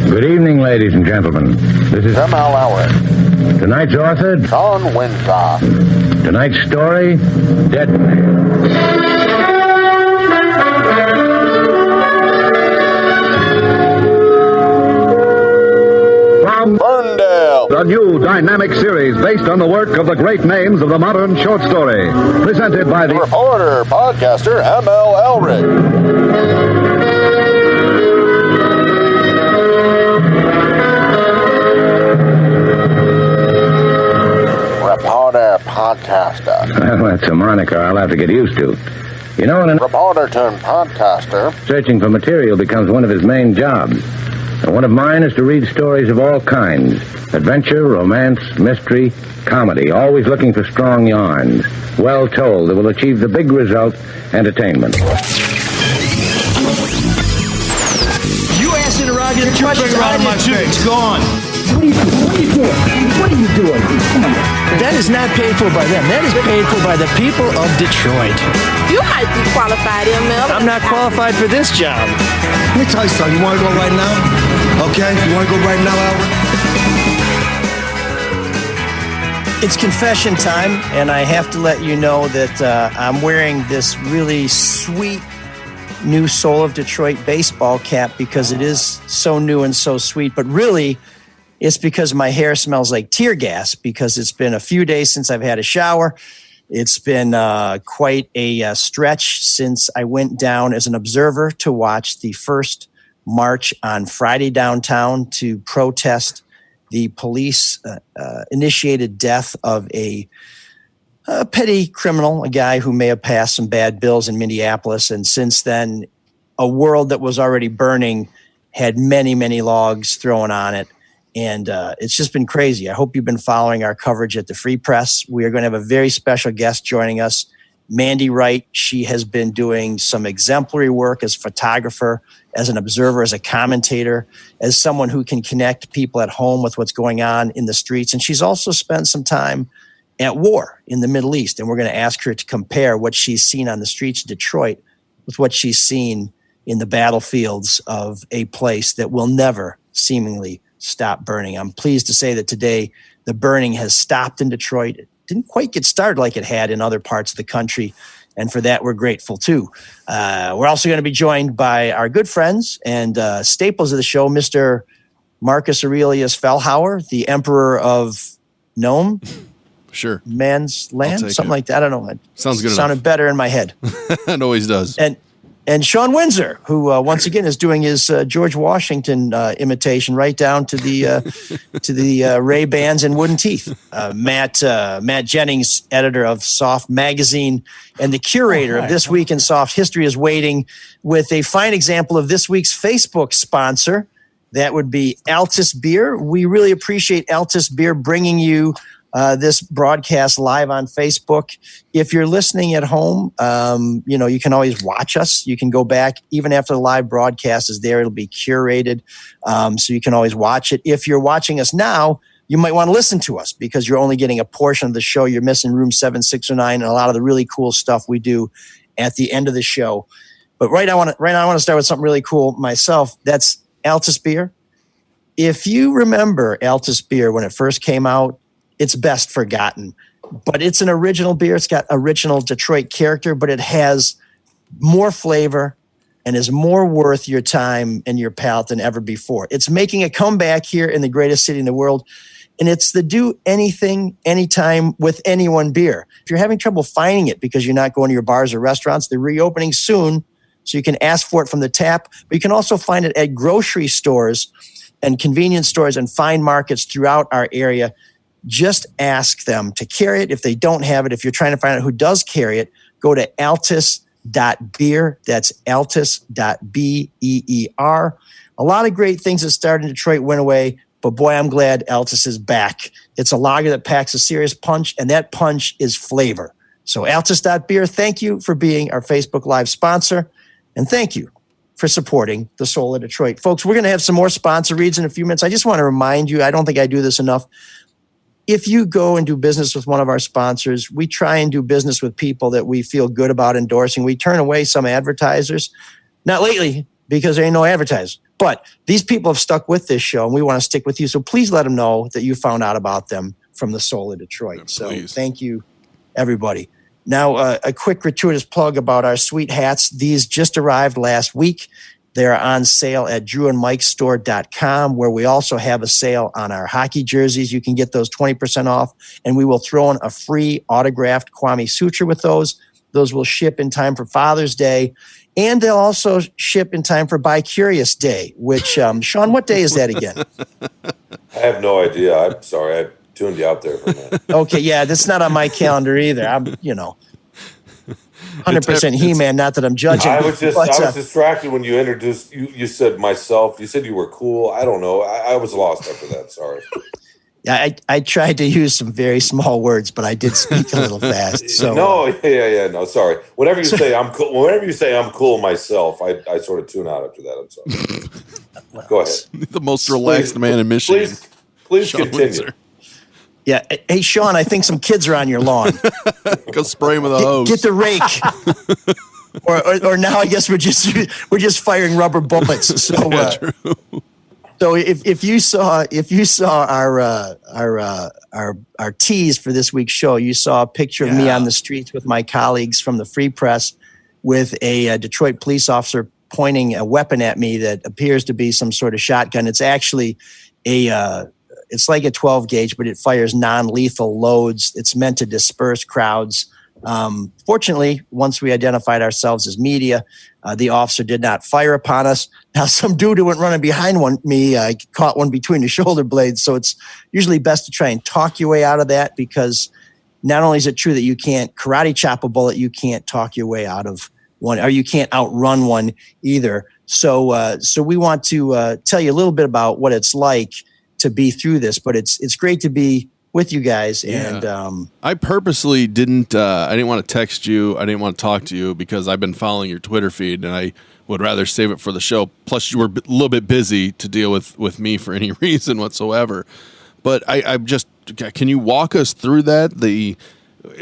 Good evening, ladies and gentlemen. This is M.L. Elric. Tonight's author, Sean Windsor. Tonight's story, Dead Man. From Ferndale. A new dynamic series based on the work of the great names of the modern short story. Presented by The the reporter, podcaster, M.L. Elric. Reporter, podcaster. Well, that's a moniker I'll have to get used to. You know, when a Reporter turned podcaster. searching for material becomes one of his main jobs. And one of mine is to read stories of all kinds. Adventure, romance, mystery, comedy. Always looking for strong yarns. Well told that will achieve the big result, entertainment. You ask interrogative questions around my suit. It's gone. What are you doing? Come on. That is not paid for by them. That is paid for by the people of Detroit. You might be qualified, ML. I'm not qualified for this job. Let me tell you something. You want to go right now? Okay? You want to go right now, Albert? It's confession time, and I have to let you know that I'm wearing this really sweet new Soul of Detroit baseball cap because it is so new and so sweet. But really, it's because my hair smells like tear gas because it's been a few days since I've had a shower. It's been quite a stretch since I went down as an observer to watch the first march on Friday downtown to protest the police initiated death of a petty criminal, a guy who may have passed some bad bills in Minneapolis. And since then, a world that was already burning had many, many logs thrown on it. And it's just been crazy. I hope you've been following our coverage at the Free Press. We are going to have a very special guest joining us, Mandy Wright. She has been doing some exemplary work as a photographer, as an observer, as a commentator, as someone who can connect people at home with what's going on in the streets. And she's also spent some time at war in the Middle East. And we're going to ask her to compare what she's seen on the streets of Detroit with what she's seen in the battlefields of a place that will never seemingly stop burning. I'm pleased to say that today the burning has stopped in Detroit. It didn't quite get started like it had in other parts of the country, and for that we're grateful too. We're also going to be joined by our good friends and staples of the show, Mr. Marcus Aurelius Fellhauer, the Emperor of Nome. Sure. Man's Land, something it. like that. I don't know. Sounds good Sounded enough. better in my head. It always does. And Sean Windsor, who once again is doing his George Washington imitation right down to the Ray-Bans and wooden teeth. Matt Jennings, editor of Soft Magazine and the curator of This Week in Soft History, is waiting with a fine example of this week's Facebook sponsor. That would be Altus Beer. We really appreciate Altus Beer bringing you this broadcast live on Facebook. If you're listening at home, you can always watch us. You can go back even after the live broadcast is there. It'll be curated, so you can always watch it. If you're watching us now, you might want to listen to us because you're only getting a portion of the show. You're missing room 7609 and a lot of the really cool stuff we do at the end of the show. But right now I want to start with something really cool myself. That's Altus Beer. If you remember Altus Beer when it first came out, it's best forgotten, but it's an original beer. It's got original Detroit character, but it has more flavor and is more worth your time and your palate than ever before. It's making a comeback here in the greatest city in the world, and it's the do anything, anytime with anyone beer. If you're having trouble finding it because you're not going to your bars or restaurants, they're reopening soon, so you can ask for it from the tap, but you can also find it at grocery stores and convenience stores and fine markets throughout our area. Just ask them to carry it. If they don't have it, if you're trying to find out who does carry it, go to altus.beer. That's altus.beer. A lot of great things that started in Detroit went away, but boy, I'm glad Altus is back. It's a lager that packs a serious punch, and that punch is flavor. So altus.beer, thank you for being our Facebook Live sponsor, and thank you for supporting the Soul of Detroit. Folks, we're going to have some more sponsor reads in a few minutes. I just want to remind you, I don't think I do this enough, if you go and do business with one of our sponsors, we try and do business with people that we feel good about endorsing. We turn away some advertisers. Not lately. because there ain't no advertising. But these people have stuck with this show, and we want to stick with you. So please let them know that you found out about them from the Soul of Detroit. Yeah, so please. Thank you, everybody. Now, a quick gratuitous plug about our sweet hats. These just arrived last week. They're on sale at drewandmikestore.com, where we also have a sale on our hockey jerseys. You can get those 20% off, and we will throw in a free autographed Kwame Sutra with those. Those will ship in time for Father's Day, and they'll also ship in time for Bi Curious Day, which, Sean, what day is that again? I have no idea. I'm sorry. I tuned you out there for a minute. Okay, yeah, that's not on my calendar either. I'm, 100% He-Man, not that I'm judging. I was distracted when you introduced, you said myself. You said you were cool. I don't know. I was lost after that. Sorry. Yeah, I tried to use some very small words, but I did speak a little fast. So no, sorry. Whenever you say I'm cool, myself, I sort of tune out after that. I'm sorry. Go ahead. The most relaxed man in Michigan. Please Sean continue. Windsor. Yeah. Hey, Sean, I think some kids are on your lawn. Go spray him with a hose. Get the rake. or now I guess we're just firing rubber bullets. So so if you saw our tease for this week's show, you saw a picture of me on the streets with my colleagues from the Free Press with a Detroit police officer pointing a weapon at me that appears to be some sort of shotgun. It's actually it's like a 12 gauge, but it fires non-lethal loads. It's meant to disperse crowds. Fortunately, once we identified ourselves as media, the officer did not fire upon us. Now, some dude who went running behind me caught one between the shoulder blades. So it's usually best to try and talk your way out of that, because not only is it true that you can't karate chop a bullet, you can't talk your way out of one, or you can't outrun one either. So we want to tell you a little bit about what it's like to be through this, but it's great to be with you guys. And I purposely didn't want to text you. I didn't want to talk to you because I've been following your Twitter feed, and I would rather save it for the show. Plus, you were a little bit busy to deal with me for any reason whatsoever. But I'm just, can you walk us through that?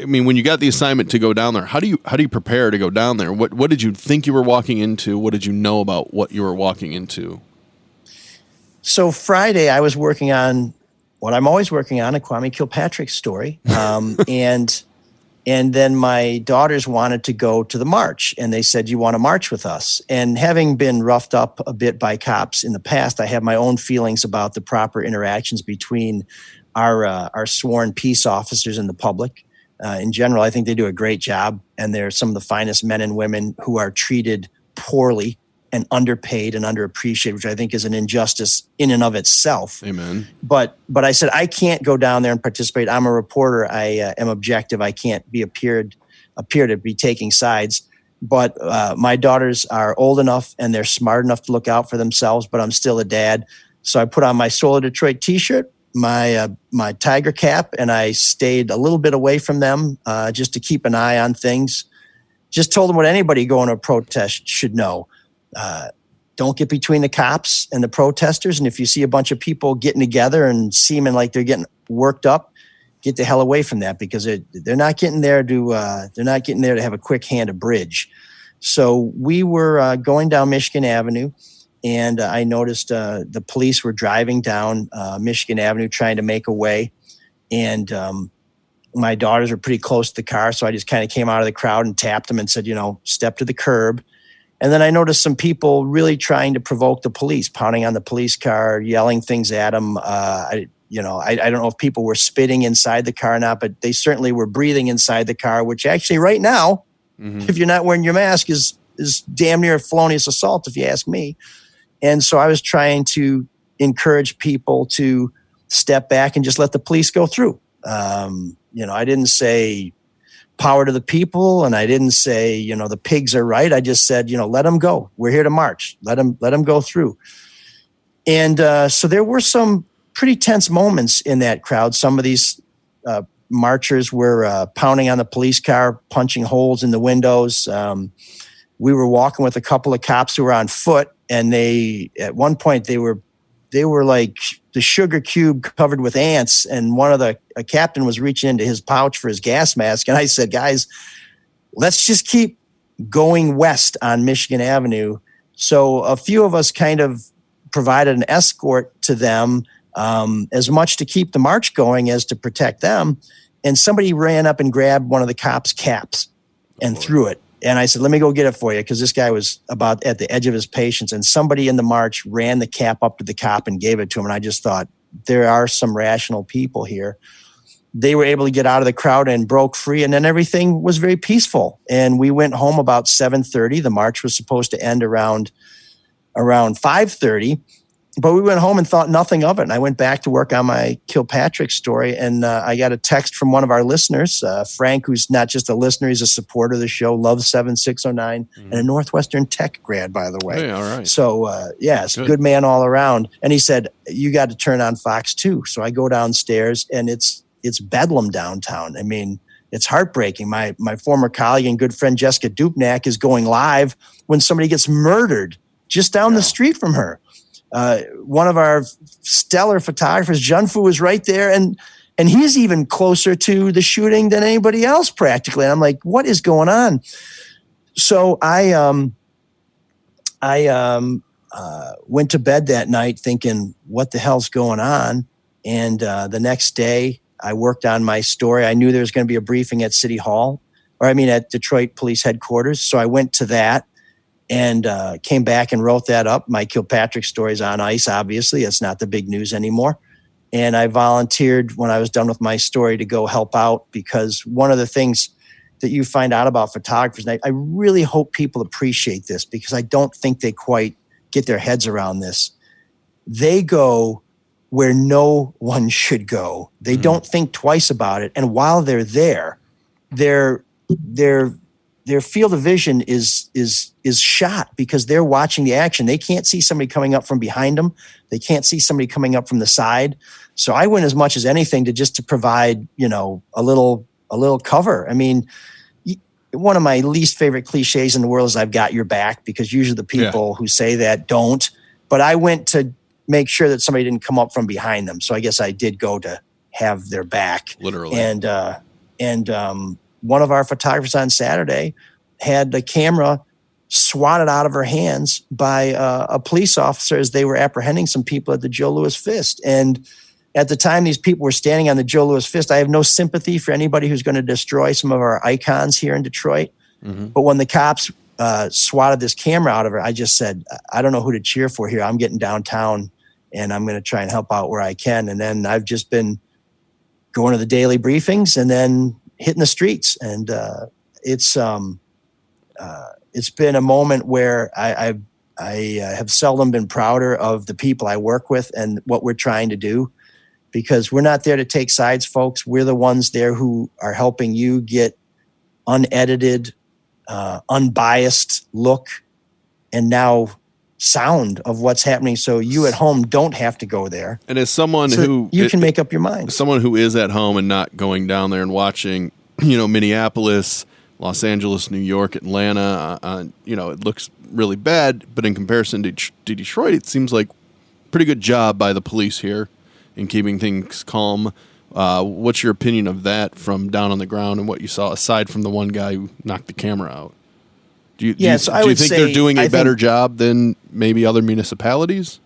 When you got the assignment to go down there, how do you prepare to go down there? What did you think you were walking into? What did you know about what you were walking into? So Friday, I was working on what I'm always working on, a Kwame Kilpatrick story. And then my daughters wanted to go to the march, and they said, you want to march with us? And having been roughed up a bit by cops in the past, I have my own feelings about the proper interactions between our sworn peace officers and the public. In general, I think they do a great job, and they're some of the finest men and women who are treated poorly and underpaid and underappreciated, which I think is an injustice in and of itself. Amen. But I said, I can't go down there and participate. I'm a reporter. I am objective. I can't appear to be taking sides. But my daughters are old enough and they're smart enough to look out for themselves, but I'm still a dad. So I put on my Soul of Detroit t-shirt, my Tiger cap, and I stayed a little bit away from them just to keep an eye on things. Just told them what anybody going to a protest should know. Don't get between the cops and the protesters. And if you see a bunch of people getting together and seeming like they're getting worked up, get the hell away from that, because they're not getting there to have a quick hand of bridge. So we were going down Michigan Avenue, and I noticed the police were driving down Michigan Avenue trying to make a way. And my daughters were pretty close to the car, so I just kind of came out of the crowd and tapped them and said, step to the curb. And then I noticed some people really trying to provoke the police, pounding on the police car, yelling things at them. I don't know if people were spitting inside the car or not, but they certainly were breathing inside the car, which actually right now, if you're not wearing your mask, is damn near a felonious assault, if you ask me. And so I was trying to encourage people to step back and just let the police go through. I didn't say power to the people, and I didn't say, the pigs are right. I just said, let them go. We're here to march. Let them go through. And so there were some pretty tense moments in that crowd. Some of these marchers were pounding on the police car, punching holes in the windows. We were walking with a couple of cops who were on foot, and at one point they were like the sugar cube covered with ants, and a captain was reaching into his pouch for his gas mask. And I said, guys, let's just keep going west on Michigan Avenue So a few of us kind of provided an escort to them, as much to keep the march going as to protect them. And somebody ran up and grabbed one of the cops' caps and threw it. And I said, let me go get it for you, because this guy was about at the edge of his patience. And somebody in the march ran the cap up to the cop and gave it to him. And I just thought, there are some rational people here. They were able to get out of the crowd and broke free. And then everything was very peaceful. And we went home about 7:30. The march was supposed to end around 5:30. But we went home and thought nothing of it. And I went back to work on my Kilpatrick story. And I got a text from one of our listeners, Frank, who's not just a listener, he's a supporter of the show, loves 7609, and a Northwestern Tech grad, by the way. Hey, all right. So, it's a good man all around. And he said, you got to turn on Fox 2. So I go downstairs, and it's bedlam downtown. I mean, it's heartbreaking. My former colleague and good friend Jessica Dupnack is going live when somebody gets murdered just down the street from her. One of our stellar photographers, Junfu, was right there, and he's even closer to the shooting than anybody else practically. And I'm like, what is going on? So I went to bed that night thinking, what the hell's going on? And the next day I worked on my story. I knew there was going to be a briefing at City Hall, at Detroit Police Headquarters. So I went to that. And came back and wrote that up. My Kilpatrick story is on ice, obviously. It's not the big news anymore. And I volunteered when I was done with my story to go help out, because one of the things that you find out about photographers, and I really hope people appreciate this, because I don't think they quite get their heads around this. They go where no one should go. They don't think twice about it. And while they're there, their field of vision is shot, because they're watching the action. They can't see somebody coming up from behind them. They can't see somebody coming up from the side. So I went as much as anything to provide, a little cover. I mean, one of my least favorite cliches in the world is I've got your back, because usually the people who say that don't. But I went to make sure that somebody didn't come up from behind them. So I guess I did go to have their back. Literally. And one of our photographers on Saturday had the camera swatted out of her hands by a police officer as they were apprehending some people at the Joe Louis Fist. And at the time these people were standing on the Joe Louis Fist, I have no sympathy for anybody who's going to destroy some of our icons here in Detroit. Mm-hmm. But when the cops swatted this camera out of her, I just said, I don't know who to cheer for here. I'm getting downtown, and I'm going to try and help out where I can. And then I've just been going to the daily briefings and then hitting the streets. And it's been a moment where I have seldom been prouder of the people I work with and what we're trying to do, because we're not there to take sides, folks. We're the ones there who are helping you get unedited, unbiased look and now sound of what's happening, so you at home don't have to go there. And as someone who you can make up your mind, someone who is at home and not going down there and watching, Minneapolis, Los Angeles, New York, Atlanta, it looks really bad, but in comparison to Detroit, it seems like a pretty good job by the police here in keeping things calm. What's your opinion of that from down on the ground and what you saw, aside from the one guy who knocked the camera out? Do you think they're doing a better job than maybe other municipalities?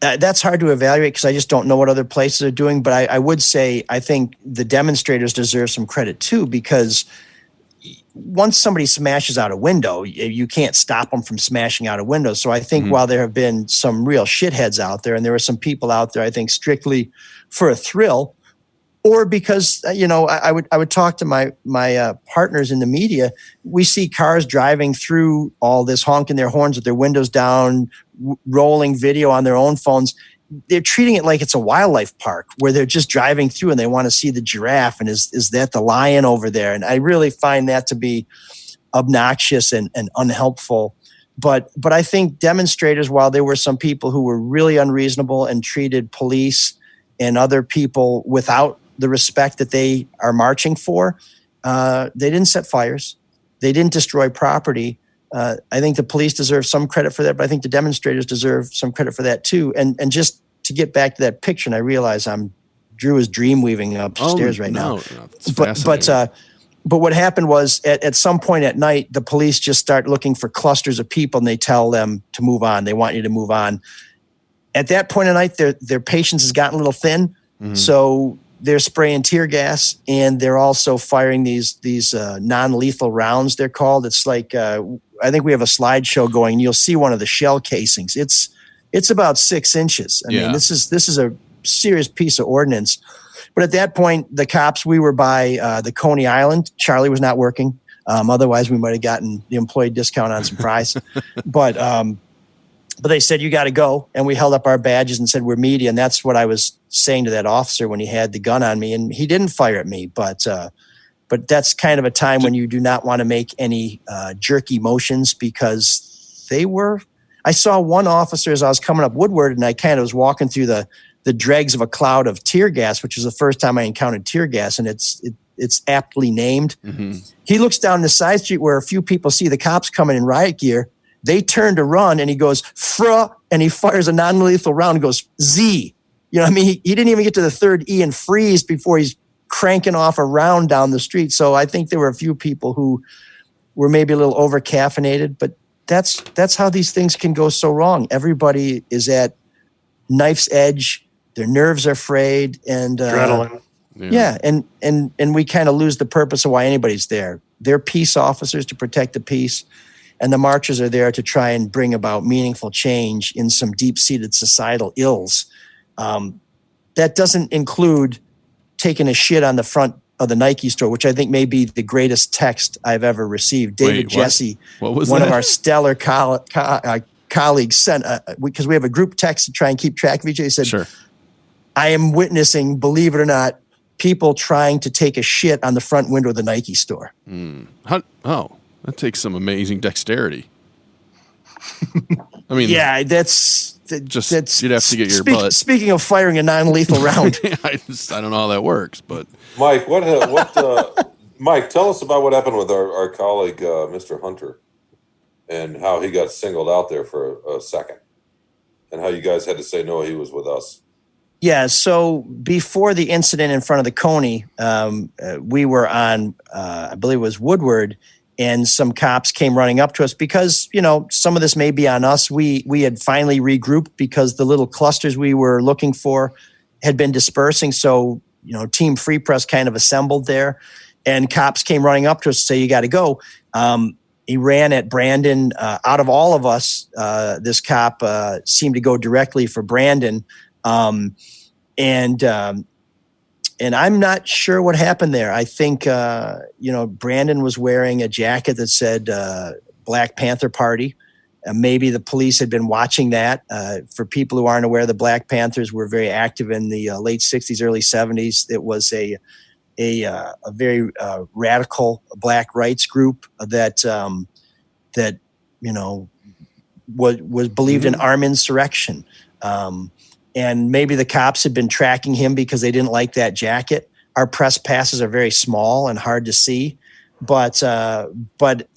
That's hard to evaluate, because I just don't know what other places are doing. But I would say I think the demonstrators deserve some credit too, because once somebody smashes out a window, you can't stop them from smashing out a window. So I think while there have been some real shitheads out there, and there were some people out there, I think strictly for a thrill, or because, I would talk to my partners in the media. We see cars driving through all this, honking their horns with their windows down, rolling video on their own phones. They're treating it like it's a wildlife park where they're just driving through and they want to see the giraffe. And is that the lion over there? And I really find that to be obnoxious and unhelpful. But I think demonstrators, while there were some people who were really unreasonable and treated police and other people without the respect that they are marching for, they didn't set fires. They didn't destroy property. I think the police deserve some credit for that, but I think the demonstrators deserve some credit for that too. And just to get back to that picture, and I realize Drew is dream weaving upstairs right now. But what happened was at some point at night, the police just start looking for clusters of people and they tell them to move on. They want you to move on. At that point of night, their patience has gotten a little thin. Mm-hmm. So they're spraying tear gas and they're also firing these non-lethal rounds, they're called. It's like, I think we have a slideshow going and you'll see one of the shell casings. It's about 6 inches. I mean, this is a serious piece of ordnance. But at that point, the cops, we were by the Coney Island. Charlie was not working. Otherwise, we might have gotten the employee discount on some fries. But they said, you got to go. And we held up our badges and said, we're media. And that's what I was saying to that officer when he had the gun on me. And he didn't fire at me. But that's kind of a time when you do not want to make any jerky motions because I saw one officer as I was coming up Woodward and I kind of was walking through the dregs of a cloud of tear gas, which was the first time I encountered tear gas, and it's aptly named. Mm-hmm. He looks down the side street where a few people see the cops coming in riot gear. They turn to run, and he goes, "Fra," and he fires a non-lethal round and goes, "Z." You know what I mean? He didn't even get to the third E and freeze before he's cranking off a round down the street. So I think there were a few people who were maybe a little over-caffeinated, but that's how these things can go so wrong. Everybody is at knife's edge. Their nerves are frayed, and adrenaline. Yeah, and we kind of lose the purpose of why anybody's there. They're peace officers to protect the peace, and the marchers are there to try and bring about meaningful change in some deep-seated societal ills. That doesn't include taking a shit on the front of the Nike store, which I think may be the greatest text I've ever received. David Jesse, what was one that? of our stellar colleagues, sent because we have a group text to try and keep track of each other. He said, "Sure. I am witnessing, believe it or not, people trying to take a shit on the front window of the Nike store." That takes some amazing dexterity. I mean, yeah, that's you'd have to get your butt. Speaking of firing a non-lethal round, I don't know how that works, but Mike, Mike, tell us about what happened with our colleague, Mr. Hunter, and how he got singled out there for a second, and how you guys had to say no, he was with us. Yeah, so before the incident in front of the Coney, we were on, I believe it was Woodward, and some cops came running up to us because, some of this may be on us. We had finally regrouped because the little clusters we were looking for had been dispersing. So, Team Free Press kind of assembled there, and cops came running up to us to say, you got to go. He ran at Brandon. Out of all of us, this cop seemed to go directly for Brandon. And I'm not sure what happened there. I think, Brandon was wearing a jacket that said Black Panther Party. Maybe the police had been watching that. For people who aren't aware, the Black Panthers were very active in the late 60s, early 70s. It was a very radical black rights group that was believed in armed insurrection. And maybe the cops had been tracking him because they didn't like that jacket. Our press passes are very small and hard to see, but I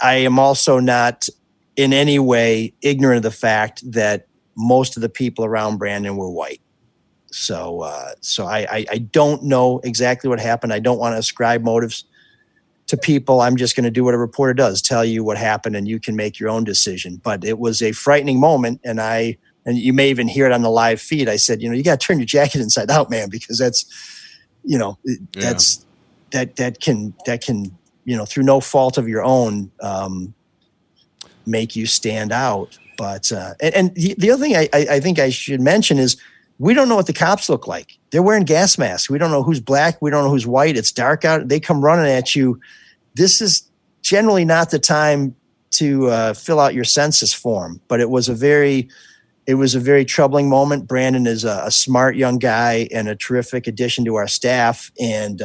am also not in any way ignorant of the fact that most of the people around Brandon were white. So I don't know exactly what happened. I don't want to ascribe motives to people. I'm just going to do what a reporter does, tell you what happened, and you can make your own decision. But it was a frightening moment, and you may even hear it on the live feed. I said, you got to turn your jacket inside out, man, because that can, through no fault of your own, make you stand out. But, and the other thing I think I should mention is we don't know what the cops look like. They're wearing gas masks. We don't know who's black. We don't know who's white. It's dark out. They come running at you. This is generally not the time to fill out your census form, but it was a very troubling moment. Brandon is a smart young guy and a terrific addition to our staff. And,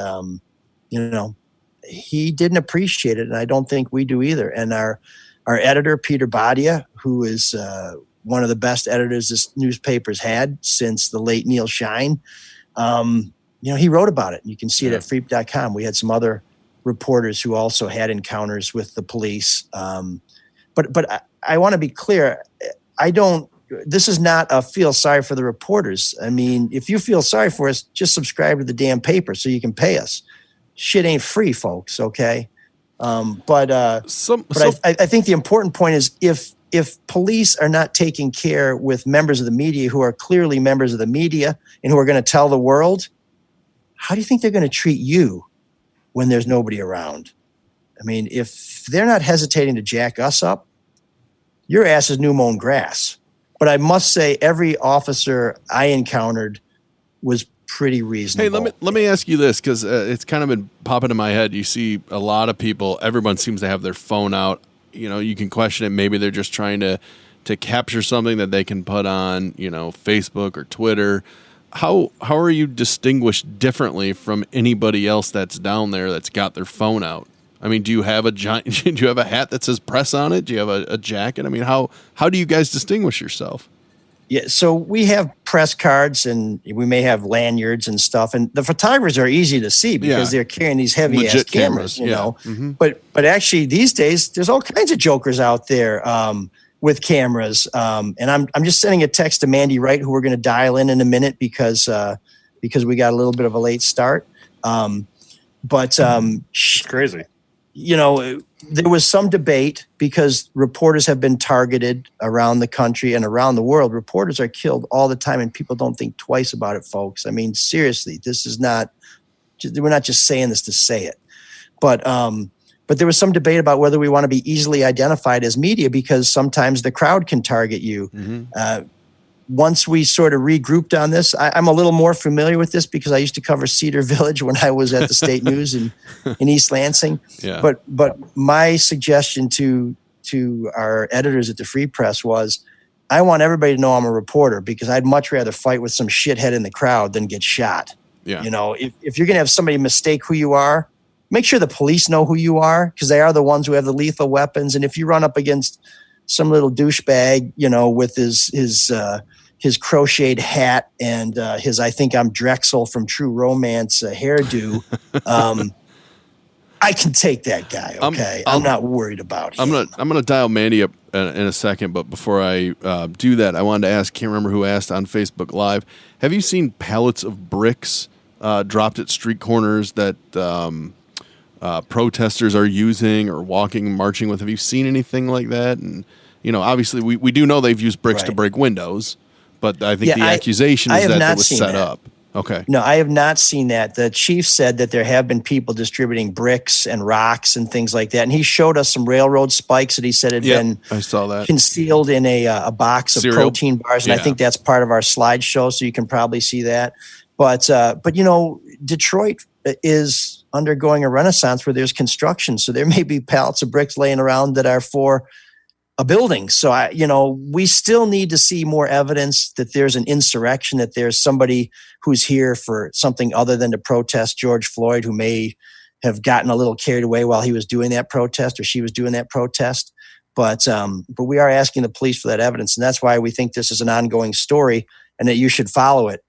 he didn't appreciate it. And I don't think we do either. And our editor, Peter Badia, who is one of the best editors this newspaper's had since the late Neil Shine, he wrote about it. You can see it at freep.com. We had some other reporters who also had encounters with the police. But I want to be clear. This is not a feel sorry for the reporters. I mean, if you feel sorry for us, just subscribe to the damn paper so you can pay us. shit ain't free, folks. Okay. But I think the important point is if police are not taking care with members of the media who are clearly members of the media and who are going to tell the world, how do you think they're going to treat you when there's nobody around? I mean, if they're not hesitating to jack us up, your ass is new mown grass. But I must say, every officer I encountered was pretty reasonable. Hey, let me ask you this, because it's kind of been popping in my head. You see a lot of people, everyone seems to have their phone out. You know, you can question it. Maybe they're just trying to capture something that they can put on, you know, Facebook or Twitter. How are you distinguished differently from anybody else that's down there that's got their phone out? I mean, do you have a hat that says press on it? Do you have a jacket? I mean, how do you guys distinguish yourself? Yeah, so we have press cards and we may have lanyards and stuff, and the photographers are easy to see because they're carrying these heavy ass cameras, you know. Mm-hmm. But actually these days there's all kinds of jokers out there with cameras. And I'm just sending a text to Mandy Wright, who we're going to dial in a minute because we got a little bit of a late start. It's crazy. You know, there was some debate because reporters have been targeted around the country and around the world. Reporters are killed all the time, and people don't think twice about it, folks. I mean, seriously, this is not – we're not just saying this to say it. But there was some debate about whether we want to be easily identified as media because sometimes the crowd can target you. Mm-hmm. Once we sort of regrouped on this, I'm a little more familiar with this because I used to cover Cedar Village when I was at the State News in East Lansing. Yeah. But my suggestion to our editors at the Free Press was, I want everybody to know I'm a reporter because I'd much rather fight with some shithead in the crowd than get shot. Yeah. You know, if you're going to have somebody mistake who you are, make sure the police know who you are because they are the ones who have the lethal weapons. And if you run up against some little douchebag, you know, with his crocheted hat and his I think I'm Drexel from True Romance hairdo, I can take that guy, okay? I'm not worried about him. I'm gonna dial Mandy up in a second, but before I do that, I wanted to ask, can't remember who asked on Facebook Live, have you seen pallets of bricks dropped at street corners that protesters are using or walking, marching with? Have you seen anything like that? And, you know, obviously we do know they've used bricks to break windows. But I think the accusation is that it was set up. Okay. No, I have not seen that. The chief said that there have been people distributing bricks and rocks and things like that. And he showed us some railroad spikes that he said had been I saw that. concealed in a box of protein bars. And I think that's part of our slideshow, so you can probably see that. But you know, Detroit is undergoing a renaissance where there's construction. So there may be pallets of bricks laying around that are for a building. So, we still need to see more evidence that there's an insurrection, that there's somebody who's here for something other than to protest George Floyd, who may have gotten a little carried away while he was doing that protest or she was doing that protest. But we are asking the police for that evidence. And that's why we think this is an ongoing story and that you should follow it.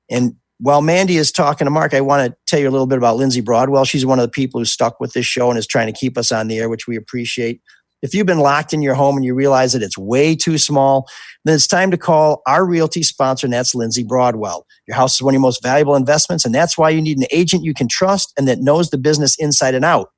And while Mandy is talking to Mark, I want to tell you a little bit about Lindsay Broadwell. She's one of the people who stuck with this show and is trying to keep us on the air, which we appreciate. If you've been locked in your home and you realize that it's way too small, then it's time to call our realty sponsor, and that's Lindsay Broadwell. Your house is one of your most valuable investments, and that's why you need an agent you can trust and that knows the business inside and out.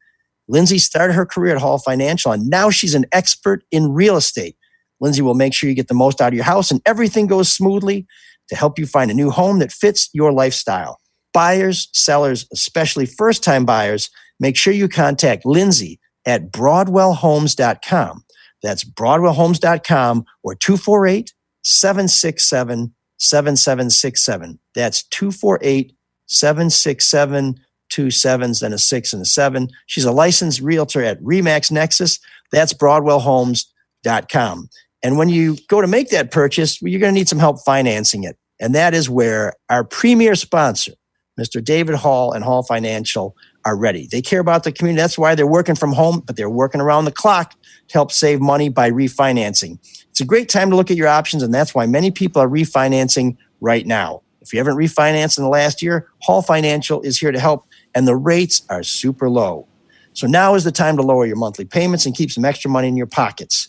Lindsay started her career at Hall Financial, and now she's an expert in real estate. Lindsay will make sure you get the most out of your house and everything goes smoothly to help you find a new home that fits your lifestyle. Buyers, sellers, especially first-time buyers, make sure you contact Lindsay at BroadwellHomes.com. That's BroadwellHomes.com or 248-767-7767. That's 248-767-27, then a 6 and a 7. She's a licensed realtor at RE/MAX Nexus. That's BroadwellHomes.com. And when you go to make that purchase, you're going to need some help financing it. And that is where our premier sponsor, Mr. David Hall and Hall Financial, are ready. They care about the community. That's why they're working from home, but they're working around the clock to help save money by refinancing. It's a great time to look at your options, and that's why many people are refinancing right now. If you haven't refinanced in the last year, Hall Financial is here to help, and the rates are super low. So now is the time to lower your monthly payments and keep some extra money in your pockets.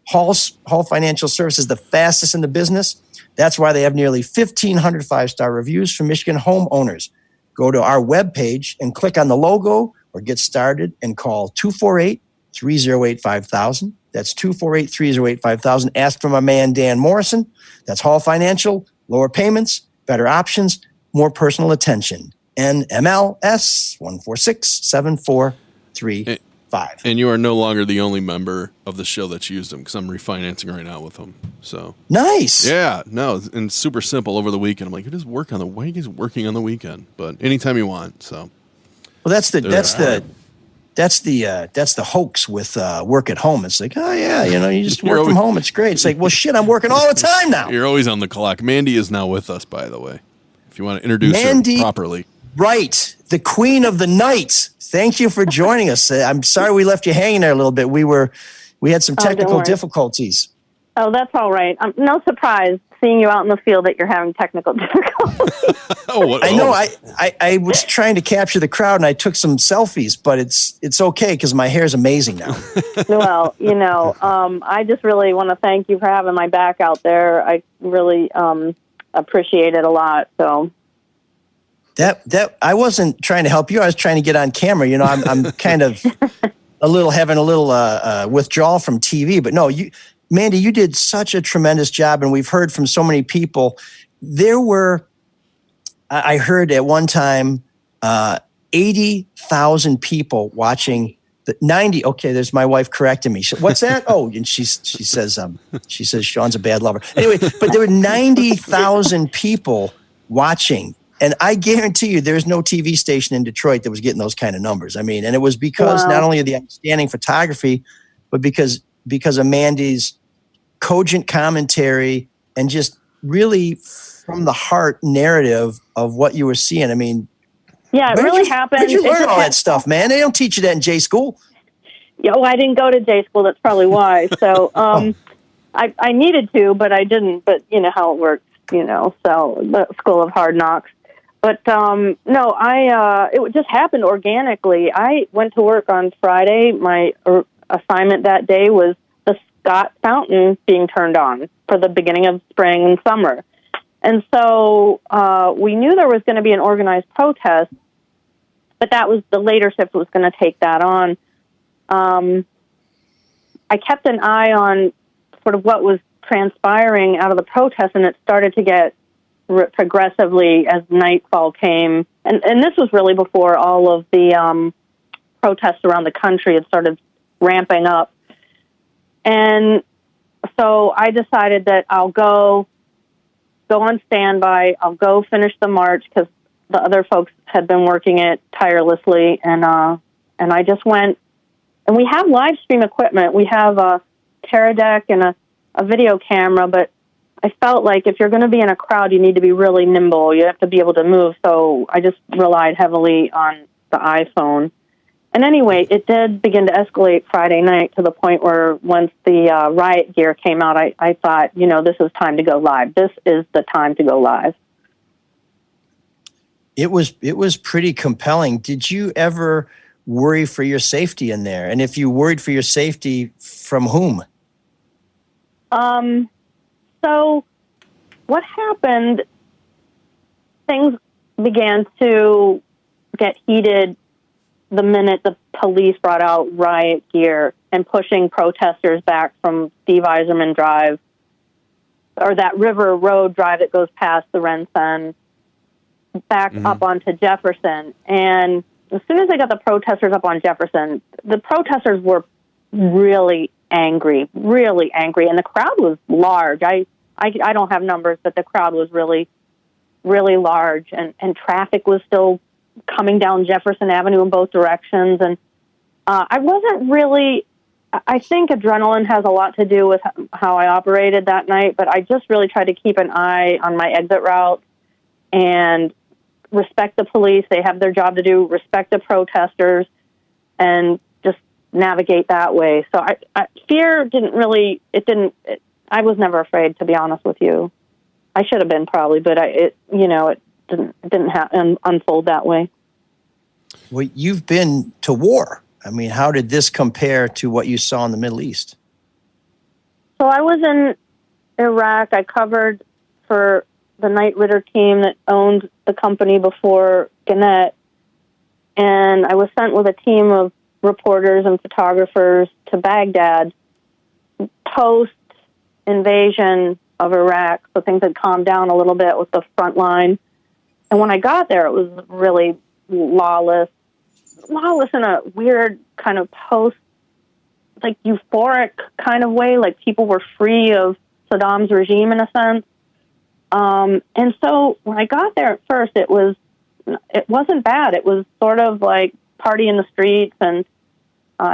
Hall Financial Service is the fastest in the business. That's why they have nearly 1,500 five-star reviews from Michigan homeowners. go to our webpage and click on the logo or get started and call 248-308-5000. That's 248-308-5000. Ask for my man, Dan Morrison. That's Hall Financial. Lower payments, better options, more personal attention. NMLS 1467435. And you are no longer the only member of the show that's used them because I'm refinancing right now with them. So nice. Yeah, no, and super simple over the weekend. I'm like, why are you guys working on the weekend? But anytime you want. So, well, that's the hoax with work at home. It's like, oh yeah, you just work from home. It's great. It's like, well, shit, I'm working all the time now. You're always on the clock. Mandy is now with us, by the way. If you want to introduce her properly. Right, the queen of the night. Thank you for joining us. I'm sorry we left you hanging there a little bit. We had some technical difficulties. Oh, that's all right. No surprise seeing you out in the field that you're having technical difficulties. I know. I was trying to capture the crowd and I took some selfies, but it's okay because my hair is amazing now. Well, I just really want to thank you for having my back out there. I really appreciate it a lot. So. That I wasn't trying to help you. I was trying to get on camera. I'm kind of having a little withdrawal from TV. But no, Mandy, you did such a tremendous job, and we've heard from so many people. I heard at one time 80,000 people watching the 90. Okay, there's my wife correcting me. What's that? Oh, and she says Sean's a bad lover. Anyway, but there were 90,000 people watching. And I guarantee you there's no TV station in Detroit that was getting those kind of numbers. I mean, and it was because not only of the outstanding photography, but because of Mandy's cogent commentary and just really from the heart narrative of what you were seeing. I mean, yeah, it really happened. Where'd you learn all that stuff, man? They don't teach you that in J school. Yeah, well, I didn't go to J school. That's probably why. So I needed to, but I didn't. But you know how it works, so the School of Hard Knocks. But it just happened organically. I went to work on Friday. My assignment that day was the Scott Fountain being turned on for the beginning of spring and summer. And so we knew there was going to be an organized protest, but that was the later shift was going to take that on. I kept an eye on sort of what was transpiring out of the protest, and it started to get progressively as nightfall came. And this was really before all of the protests around the country had started ramping up. And so I decided that I'll go on standby. I'll go finish the march because the other folks had been working it tirelessly. And I just went. And we have live stream equipment. We have a Teradek and a video camera, but I felt like if you're going to be in a crowd, you need to be really nimble. You have to be able to move. So I just relied heavily on the iPhone. And anyway, it did begin to escalate Friday night to the point where once the riot gear came out, I thought, this is time to go live. This is the time to go live. It was pretty compelling. Did you ever worry for your safety in there? And if you worried for your safety, from whom? So what happened, things began to get heated the minute the police brought out riot gear and pushing protesters back from Steve Eiserman Drive, or that River Road Drive that goes past the Rensen, back up onto Jefferson. And as soon as they got the protesters up on Jefferson, the protesters were really angry, and the crowd was large. I don't have numbers, but the crowd was really, really large, and traffic was still coming down Jefferson Avenue in both directions. And I wasn't really, I think adrenaline has a lot to do with how I operated that night, but I just really tried to keep an eye on my exit route and respect the police. They have their job to do, respect the protesters, and just navigate that way. So fear didn't really, I was never afraid, to be honest with you. I should have been probably, but it didn't unfold that way. Well, you've been to war. I mean, how did this compare to what you saw in the Middle East? So I was in Iraq. I covered for the Knight Ridder team that owned the company before Gannett, and I was sent with a team of reporters and photographers to Baghdad post-invasion of Iraq, so things had calmed down a little bit with the front line. And when I got there, it was really lawless in a weird kind of like euphoric kind of way, like people were free of Saddam's regime in a sense. And so when I got there at first, it wasn't bad. It was sort of like party in the streets, and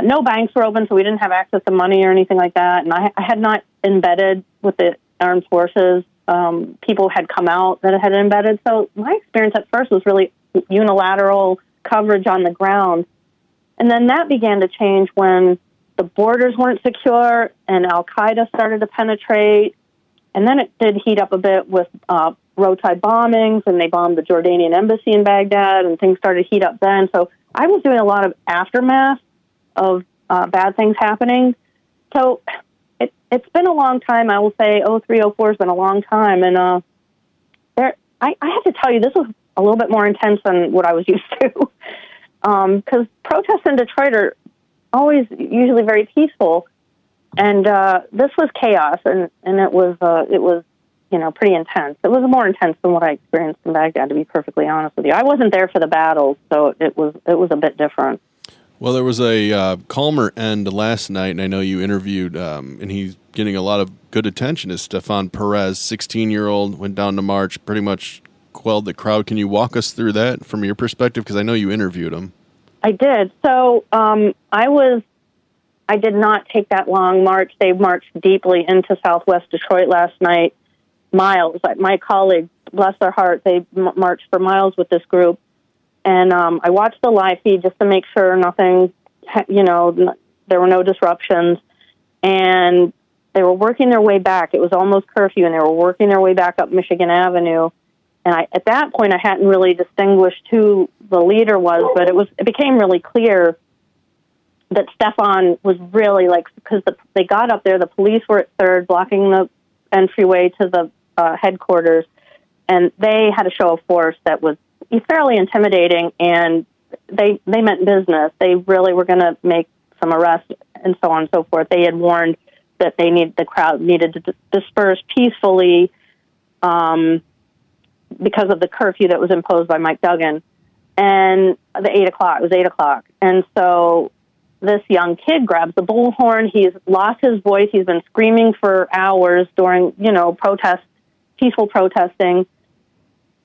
no banks were open, so we didn't have access to money or anything like that. And I had not embedded with the armed forces. People had come out that had embedded. So my experience at first was really unilateral coverage on the ground. And then that began to change when the borders weren't secure and Al-Qaeda started to penetrate. And then it did heat up a bit with roadside bombings, and they bombed the Jordanian embassy in Baghdad, and things started to heat up then. So I was doing a lot of aftermath of bad things happening. So it's been a long time. I will say 03, 04 has been a long time. And I have to tell you, this was a little bit more intense than what I was used to. Because protests in Detroit are always usually very peaceful. And this was chaos, and it was pretty intense. It was more intense than what I experienced in Baghdad, to be perfectly honest with you. I wasn't there for the battles, so it was a bit different. Well, there was a calmer end last night, and I know you interviewed, and he's getting a lot of good attention, is Stefan Perez, 16-year-old, went down to march, pretty much quelled the crowd. Can you walk us through that from your perspective? Because I know you interviewed him. I did. So I did not take that long march. They marched deeply into Southwest Detroit last night, miles. My colleagues, bless their heart, they marched for miles with this group. And I watched the live feed just to make sure nothing, there were no disruptions. And they were working their way back. It was almost curfew, and they were working their way back up Michigan Avenue. And at that point, I hadn't really distinguished who the leader was, but it became really clear that Stefan was really because they got up there, the police were at 3rd, blocking the entryway to the headquarters, and they had a show of force that was fairly intimidating, and they meant business. They really were going to make some arrests and so on and so forth. They had warned that the crowd needed to disperse peacefully because of the curfew that was imposed by Mike Duggan. And it was 8 o'clock. And so this young kid grabs the bullhorn. He's lost his voice. He's been screaming for hours during, peaceful protesting.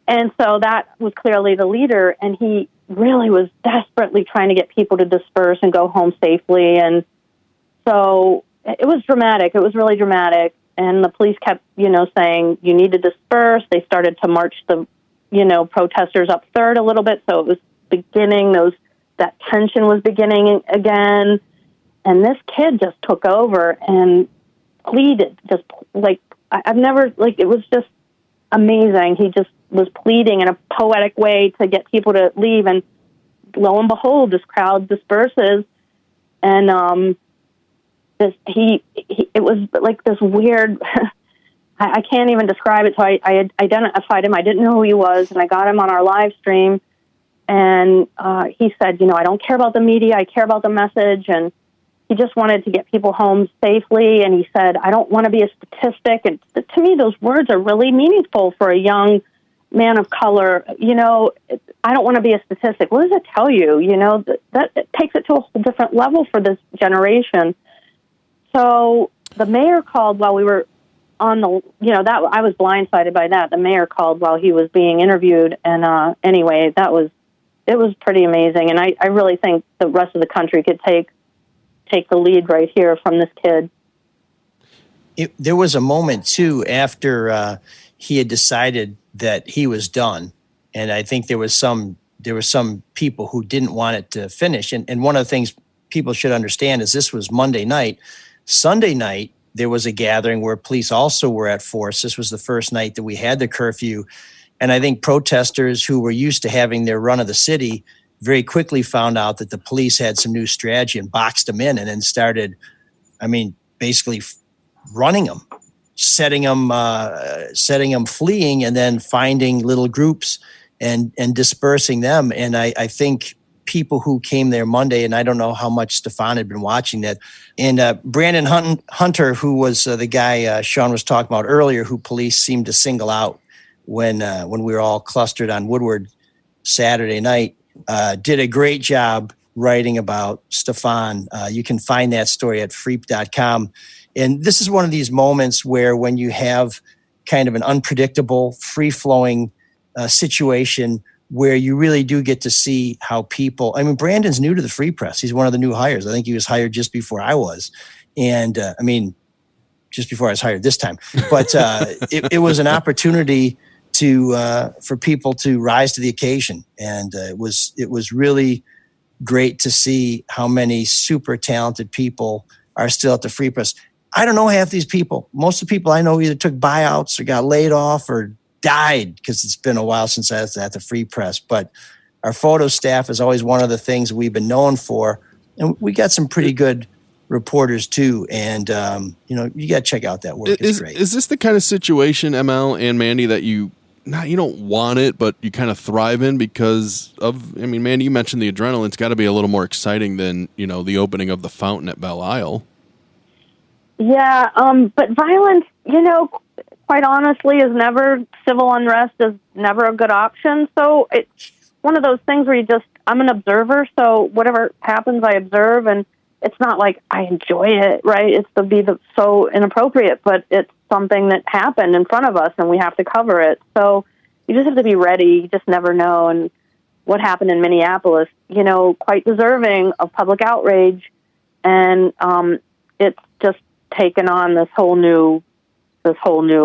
And so that was clearly the leader, and he really was desperately trying to get people to disperse and go home safely. And so it was dramatic. It was really dramatic. And the police kept, saying, you need to disperse. They started to march the, protesters up 3rd a little bit. So it was beginning, that tension was beginning again. And this kid just took over and pleaded, it was just amazing. He just was pleading in a poetic way to get people to leave, and lo and behold, this crowd disperses, and it was like this weird. I can't even describe it. So I identified him. I didn't know who he was, and I got him on our live stream, and he said, I don't care about the media. I care about the message, and he just wanted to get people home safely. And he said, I don't want to be a statistic. And to me, those words are really meaningful for a young man of color. I don't want to be a statistic. What does it tell you? That it takes it to a whole different level for this generation. So the mayor called while we were on the, that I was blindsided by that. The mayor called while he was being interviewed. And anyway, it was pretty amazing. And I really think the rest of the country could take the lead right here from this kid. There was a moment, too, after he had decided that he was done. And I think there were some people who didn't want it to finish. And one of the things people should understand is this was Monday night. Sunday night, there was a gathering where police also were at force. This was the first night that we had the curfew. And I think protesters who were used to having their run of the city very quickly found out that the police had some new strategy and boxed them in, and then started, basically running them, setting them fleeing, and then finding little groups and dispersing them. And I think people who came there Monday, and I don't know how much Stefan had been watching that, and Brandon Hunter, who was the guy Sean was talking about earlier, who police seemed to single out when we were all clustered on Woodward Saturday night, did a great job writing about Stefan. You can find that story at freep.com. And this is one of these moments where when you have kind of an unpredictable, free-flowing situation where you really do get to see how people, I mean, Brandon's new to the Free Press. He's one of the new hires. I think he was hired just before I was. And just before I was hired this time. But it was an opportunity for people to rise to the occasion. And it was really great to see how many super talented people are still at the Free Press. I don't know half these people. Most of the people I know either took buyouts or got laid off or died because it's been a while since I was at the Free Press. But our photo staff is always one of the things we've been known for. And we got some pretty good reporters too. And, you got to check out that work. It's great. Is this the kind of situation, ML and Mandy, that you don't want it, but you kind of thrive in because of, Mandy, you mentioned the adrenaline. It's got to be a little more exciting than, the opening of the fountain at Belle Isle. Yeah, but violence, quite honestly, civil unrest is never a good option. So it's one of those things where I'm an observer, so whatever happens, I observe, and it's not like I enjoy it, right? It's so inappropriate, but it's something that happened in front of us, and we have to cover it. So you just have to be ready. You just never know. And what happened in Minneapolis, quite deserving of public outrage, and it's just taken on this whole new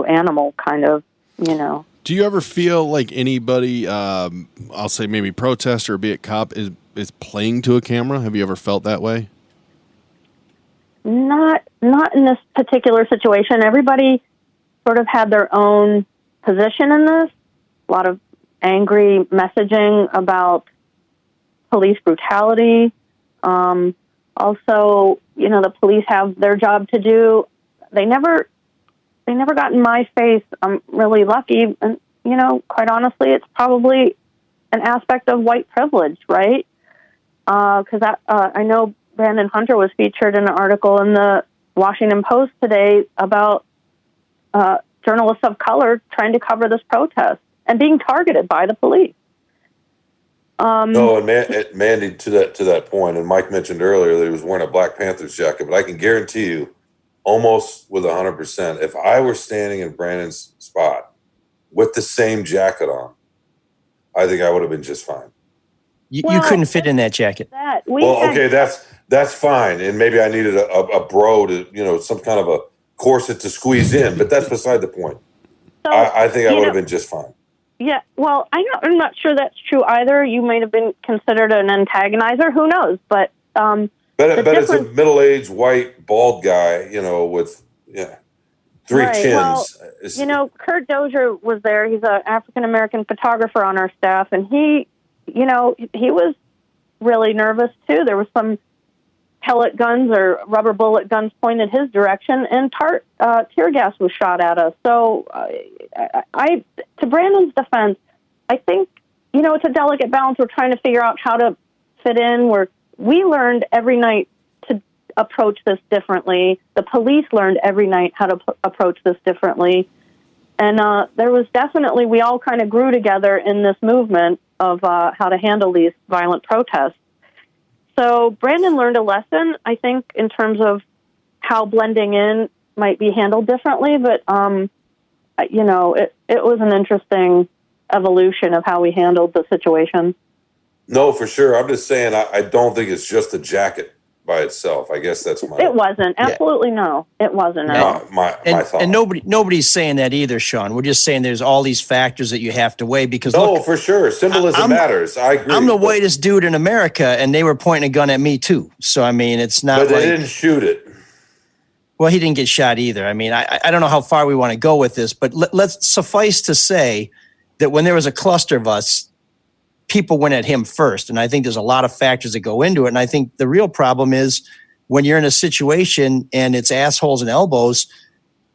animal kind of, Do you ever feel like anybody, I'll say maybe protester or be it cop, is playing to a camera? Have you ever felt that way? Not in this particular situation. Everybody sort of had their own position in this. A lot of angry messaging about police brutality. Also, the police have their job to do. They never got in my face. I'm really lucky. And, quite honestly, it's probably an aspect of white privilege, right? Because I know Brandon Hunter was featured in an article in the Washington Post today about journalists of color trying to cover this protest and being targeted by the police. Mandy, to that point, and Mike mentioned earlier that he was wearing a Black Panthers jacket, but I can guarantee you, almost with 100%, if I were standing in Brandon's spot with the same jacket on, I think I would have been just fine. You couldn't fit in that jacket. That's fine, and maybe I needed a bro to, some kind of a corset to squeeze in, but that's beside the point. So, I think I would have been just fine. Yeah, well, I'm not sure that's true either. You might have been considered an antagonizer. Who knows? But it's a middle-aged, white, bald guy, with three chins. Well, Kurt Dozier was there. He's an African-American photographer on our staff, and he was really nervous, too. There was some pellet guns or rubber bullet guns pointed his direction, and tear gas was shot at us. So to Brandon's defense, I think, it's a delicate balance. We're trying to figure out how to fit in. We learned every night to approach this differently. The police learned every night how to approach this differently. And there was definitely, we all kind of grew together in this movement of how to handle these violent protests. So Brandon learned a lesson, I think, in terms of how blending in might be handled differently. But, it was an interesting evolution of how we handled the situation. No, for sure. I'm just saying I don't think it's just the jacket by itself. I guess that's my... It wasn't. Absolutely no. It wasn't. My thought. And nobody's saying that either, Sean. We're just saying there's all these factors that you have to weigh because for sure. Symbolism matters. I agree. I'm the whitest dude in America, and they were pointing a gun at me too. So, it's not But they didn't shoot it. Well, he didn't get shot either. I don't know how far we want to go with this, but let's suffice to say that when there was a cluster of us, people went at him first. And I think there's a lot of factors that go into it. And I think the real problem is when you're in a situation and it's assholes and elbows,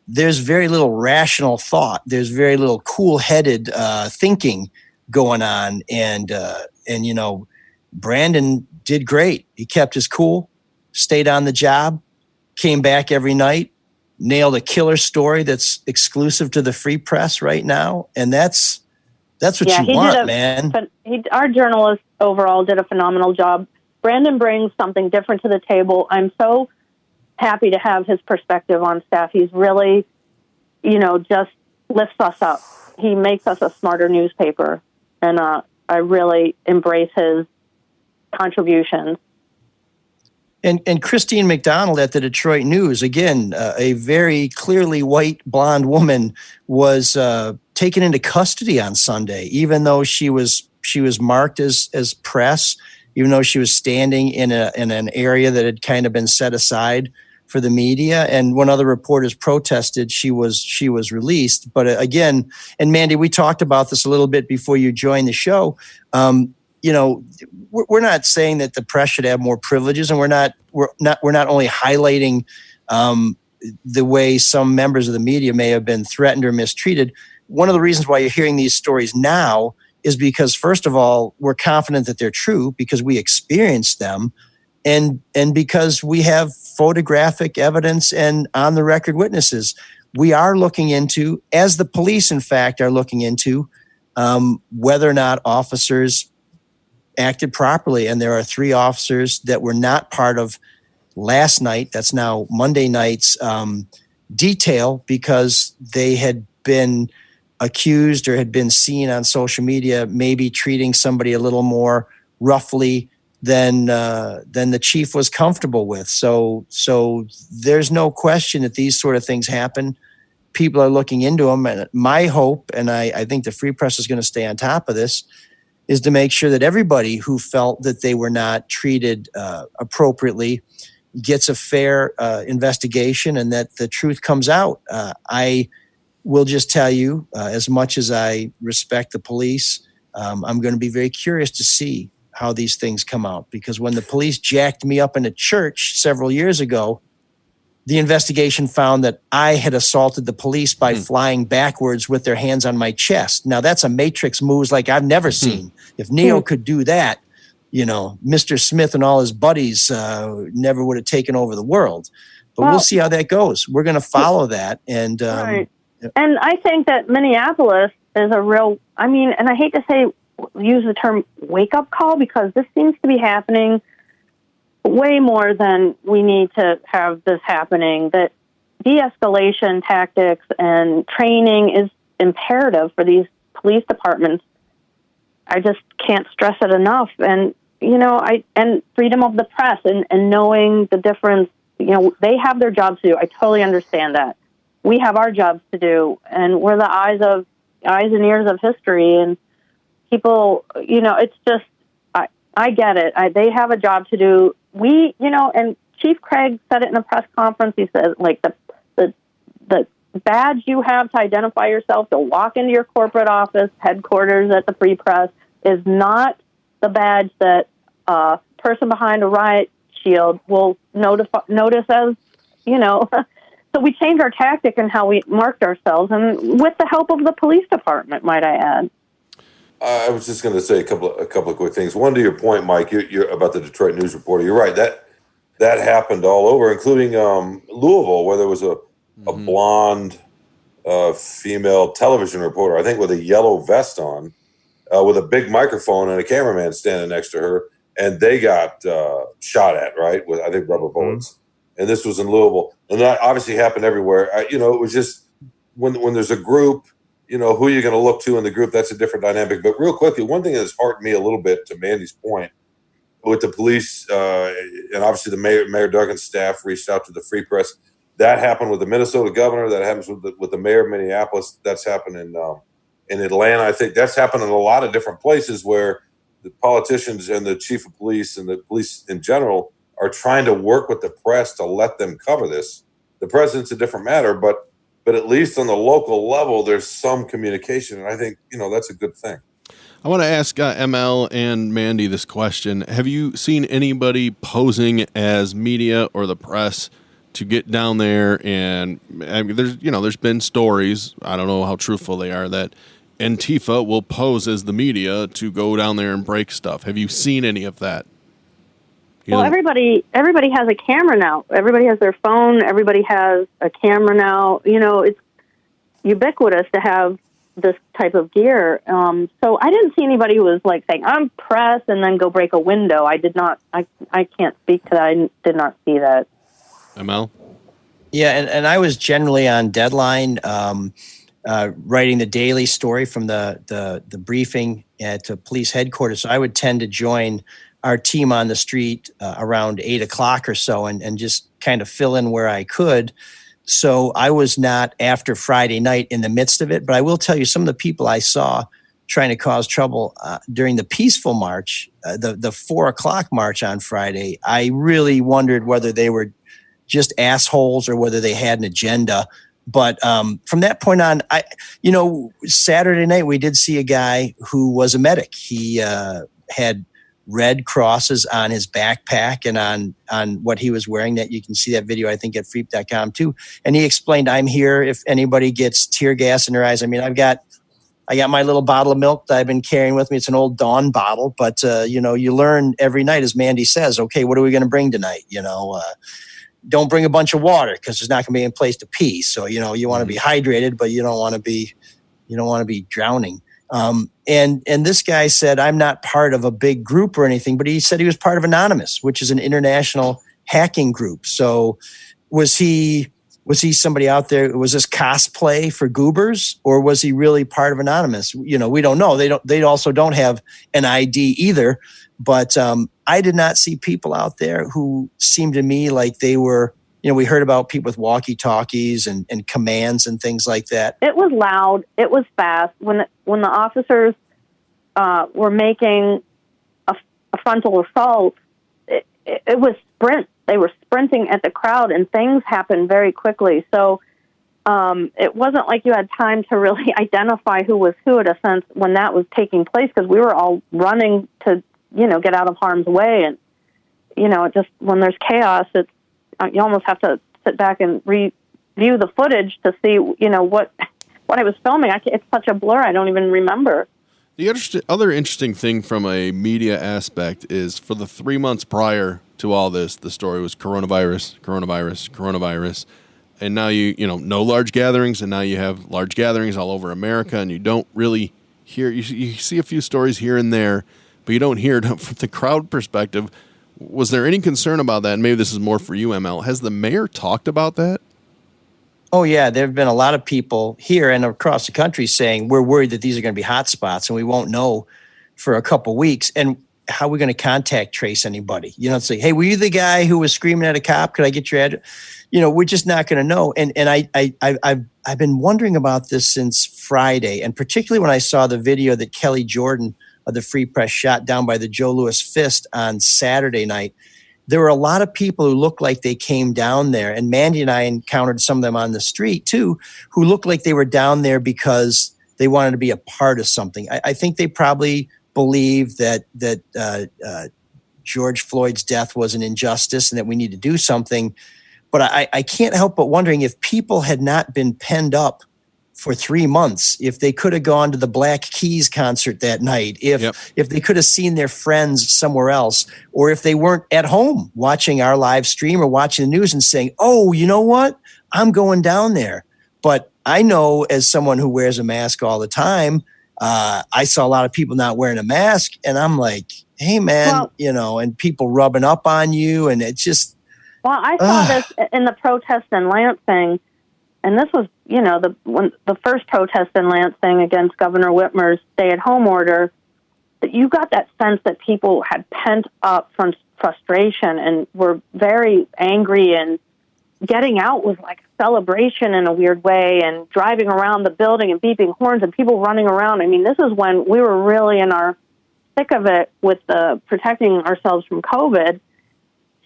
there's very little rational thought. There's very little cool-headed thinking going on. And Brandon did great. He kept his cool, stayed on the job, came back every night, nailed a killer story that's exclusive to the Free Press right now. And that's what you want, man. But our journalist overall did a phenomenal job. Brandon brings something different to the table. I'm so happy to have his perspective on staff. He's really, just lifts us up. He makes us a smarter newspaper. And I really embrace his contributions. And Christine McDonald at the Detroit News, again, a very clearly white blonde woman, was taken into custody on Sunday, even though she was marked as press, even though she was standing in an area that had kind of been set aside for the media. And when other reporters protested, she was released. But again, and Mandy, we talked about this a little bit before you joined the show. We're not saying that the press should have more privileges, and we're not only highlighting the way some members of the media may have been threatened or mistreated. One of the reasons why you're hearing these stories now is because, first of all, we're confident that they're true because we experienced them, and because we have photographic evidence and on the record witnesses. We are looking into, as the police, in fact, are looking into, whether or not officers acted properly. And there are 3 officers that were not part of last night, that's now Monday night's detail, because they had been accused or had been seen on social media maybe treating somebody a little more roughly than the chief was comfortable with. So there's no question that these sort of things happen. People are looking into them. And my hope, and I think the Free Press is going to stay on top of this, is to make sure that everybody who felt that they were not treated appropriately gets a fair investigation and that the truth comes out. I will just tell you, as much as I respect the police, I'm going to be very curious to see how these things come out, because when the police jacked me up in a church several years ago, the investigation found that I had assaulted the police by flying backwards with their hands on my chest. Now, that's a matrix moves like I've never seen. If Neo could do that, Mr. Smith and all his buddies never would have taken over the world. But we'll see how that goes. We're going to follow that. And right. And I think that Minneapolis is a real, and I hate to use the term wake-up call, because this seems to be happening way more than we need to have this happening. That de-escalation tactics and training is imperative for these police departments. I just can't stress it enough. And, and freedom of the press and knowing the difference, they have their jobs to do. I totally understand that. We have our jobs to do, and we're the eyes and ears of history. And people, it's just, I get it. They have a job to do. We, and Chief Craig said it in a press conference. He said, like, the badge you have to identify yourself, to walk into your corporate office, headquarters at the Free Press, is not the badge that a person behind a riot shield will notice as, So we changed our tactic and how we marked ourselves, and with the help of the police department, might I add. I was just going to say a couple of quick things. One, to your point, Mike, you're about the Detroit News reporter. You're right. That happened all over, including Louisville, where there was a blonde female television reporter, I think with a yellow vest on, with a big microphone and a cameraman standing next to her, and they got shot at, right, with, I think, rubber bullets. And this was in Louisville. And that obviously happened everywhere. It was just when there's a group, who you're going to look to in the group, that's a different dynamic. But real quickly, one thing that's heartened me a little bit, to Mandy's point, with the police, and obviously the Mayor Duggan's staff reached out to the Free Press. That happened with the Minnesota governor. That happens with the mayor of Minneapolis. That's happened in Atlanta. I think that's happened in a lot of different places where the politicians and the chief of police and the police in general are trying to work with the press to let them cover this. The president's a different matter, but at least on the local level, there's some communication, and I think that's a good thing. I want to ask ML and Mandy this question. Have you seen anybody posing as media or the press to get down there? And there's been stories, I don't know how truthful they are, that Antifa will pose as the media to go down there and break stuff. Have you seen any of that? Well, everybody has a camera now. Everybody has their phone. Everybody has a camera now. It's ubiquitous to have this type of gear. So I didn't see anybody who was like saying, I'm press, and then go break a window. I did not. I can't speak to that. I did not see that. ML? Yeah, and I was generally on deadline, writing the daily story from the briefing at police headquarters. So I would tend to join our team on the street around 8 o'clock or so and just kind of fill in where I could. So I was not after Friday night in the midst of it. But I will tell you, some of the people I saw trying to cause trouble during the peaceful march, the 4 o'clock march on Friday, I really wondered whether they were just assholes or whether they had an agenda. But from that point on, Saturday night, we did see a guy who was a medic. He had red crosses on his backpack and on what he was wearing. That you can see that video, I think, at freep.com too. And he explained, I'm here if anybody gets tear gas in their eyes. I mean, I got my little bottle of milk that I've been carrying with me. It's an old Dawn bottle, but you learn every night, as Mandy says, okay, what are we going to bring tonight? Don't bring a bunch of water because there's not going to be any place to pee. So, you want to be hydrated, but you don't want to be drowning. And this guy said, I'm not part of a big group or anything, but he said he was part of Anonymous, which is an international hacking group. So was he somebody out there? Was this cosplay for goobers, or was he really part of Anonymous? We don't know. They also don't have an ID either, but, I did not see people out there who seemed to me like they were, we heard about people with walkie-talkies and commands and things like that. It was loud. It was fast. When the officers were making a frontal assault, it was sprint. They were sprinting at the crowd, and things happened very quickly. So it wasn't like you had time to really identify who was who, in a sense, when that was taking place, because we were all running to get out of harm's way. And, it just, when there's chaos, you almost have to sit back and review the footage to see, what I was filming. It's such a blur, I don't even remember. The other interesting thing from a media aspect is for the 3 months prior to all this, the story was coronavirus. And now no large gatherings, and now you have large gatherings all over America, and you don't really hear, you see a few stories here and there, but you don't hear it from the crowd perspective. Was there any concern about that? And maybe this is more for you, ML. Has the mayor talked about that? Oh, yeah. There have been a lot of people here and across the country saying we're worried that these are going to be hot spots and we won't know for a couple weeks. And how are we going to contact trace anybody? It's like, hey, were you the guy who was screaming at a cop? Could I get your address? We're just not going to know. And I've been wondering about this since Friday, and particularly when I saw the video that Kelly Jordan of the Free Press shot down by the Joe Louis Fist on Saturday night. There were a lot of people who looked like they came down there, and Mandy and I encountered some of them on the street too, who looked like they were down there because they wanted to be a part of something. I think they probably believe that George Floyd's death was an injustice and that we need to do something. But I can't help but wondering if people had not been penned up for 3 months, if they could have gone to the Black Keys concert that night, if they could have seen their friends somewhere else, or if they weren't at home watching our live stream or watching the news and saying, oh, you know what? I'm going down there. But I know, as someone who wears a mask all the time, I saw a lot of people not wearing a mask, and I'm like, hey, man, and people rubbing up on you, and it's just. Well, I saw this in the protest in Lansing. And this was, the first protest in Lansing against Governor Whitmer's stay-at-home order, that you got that sense that people had pent up frustration and were very angry, and getting out was like a celebration in a weird way, and driving around the building and beeping horns and people running around. I mean, this is when we were really in our thick of it with protecting ourselves from COVID.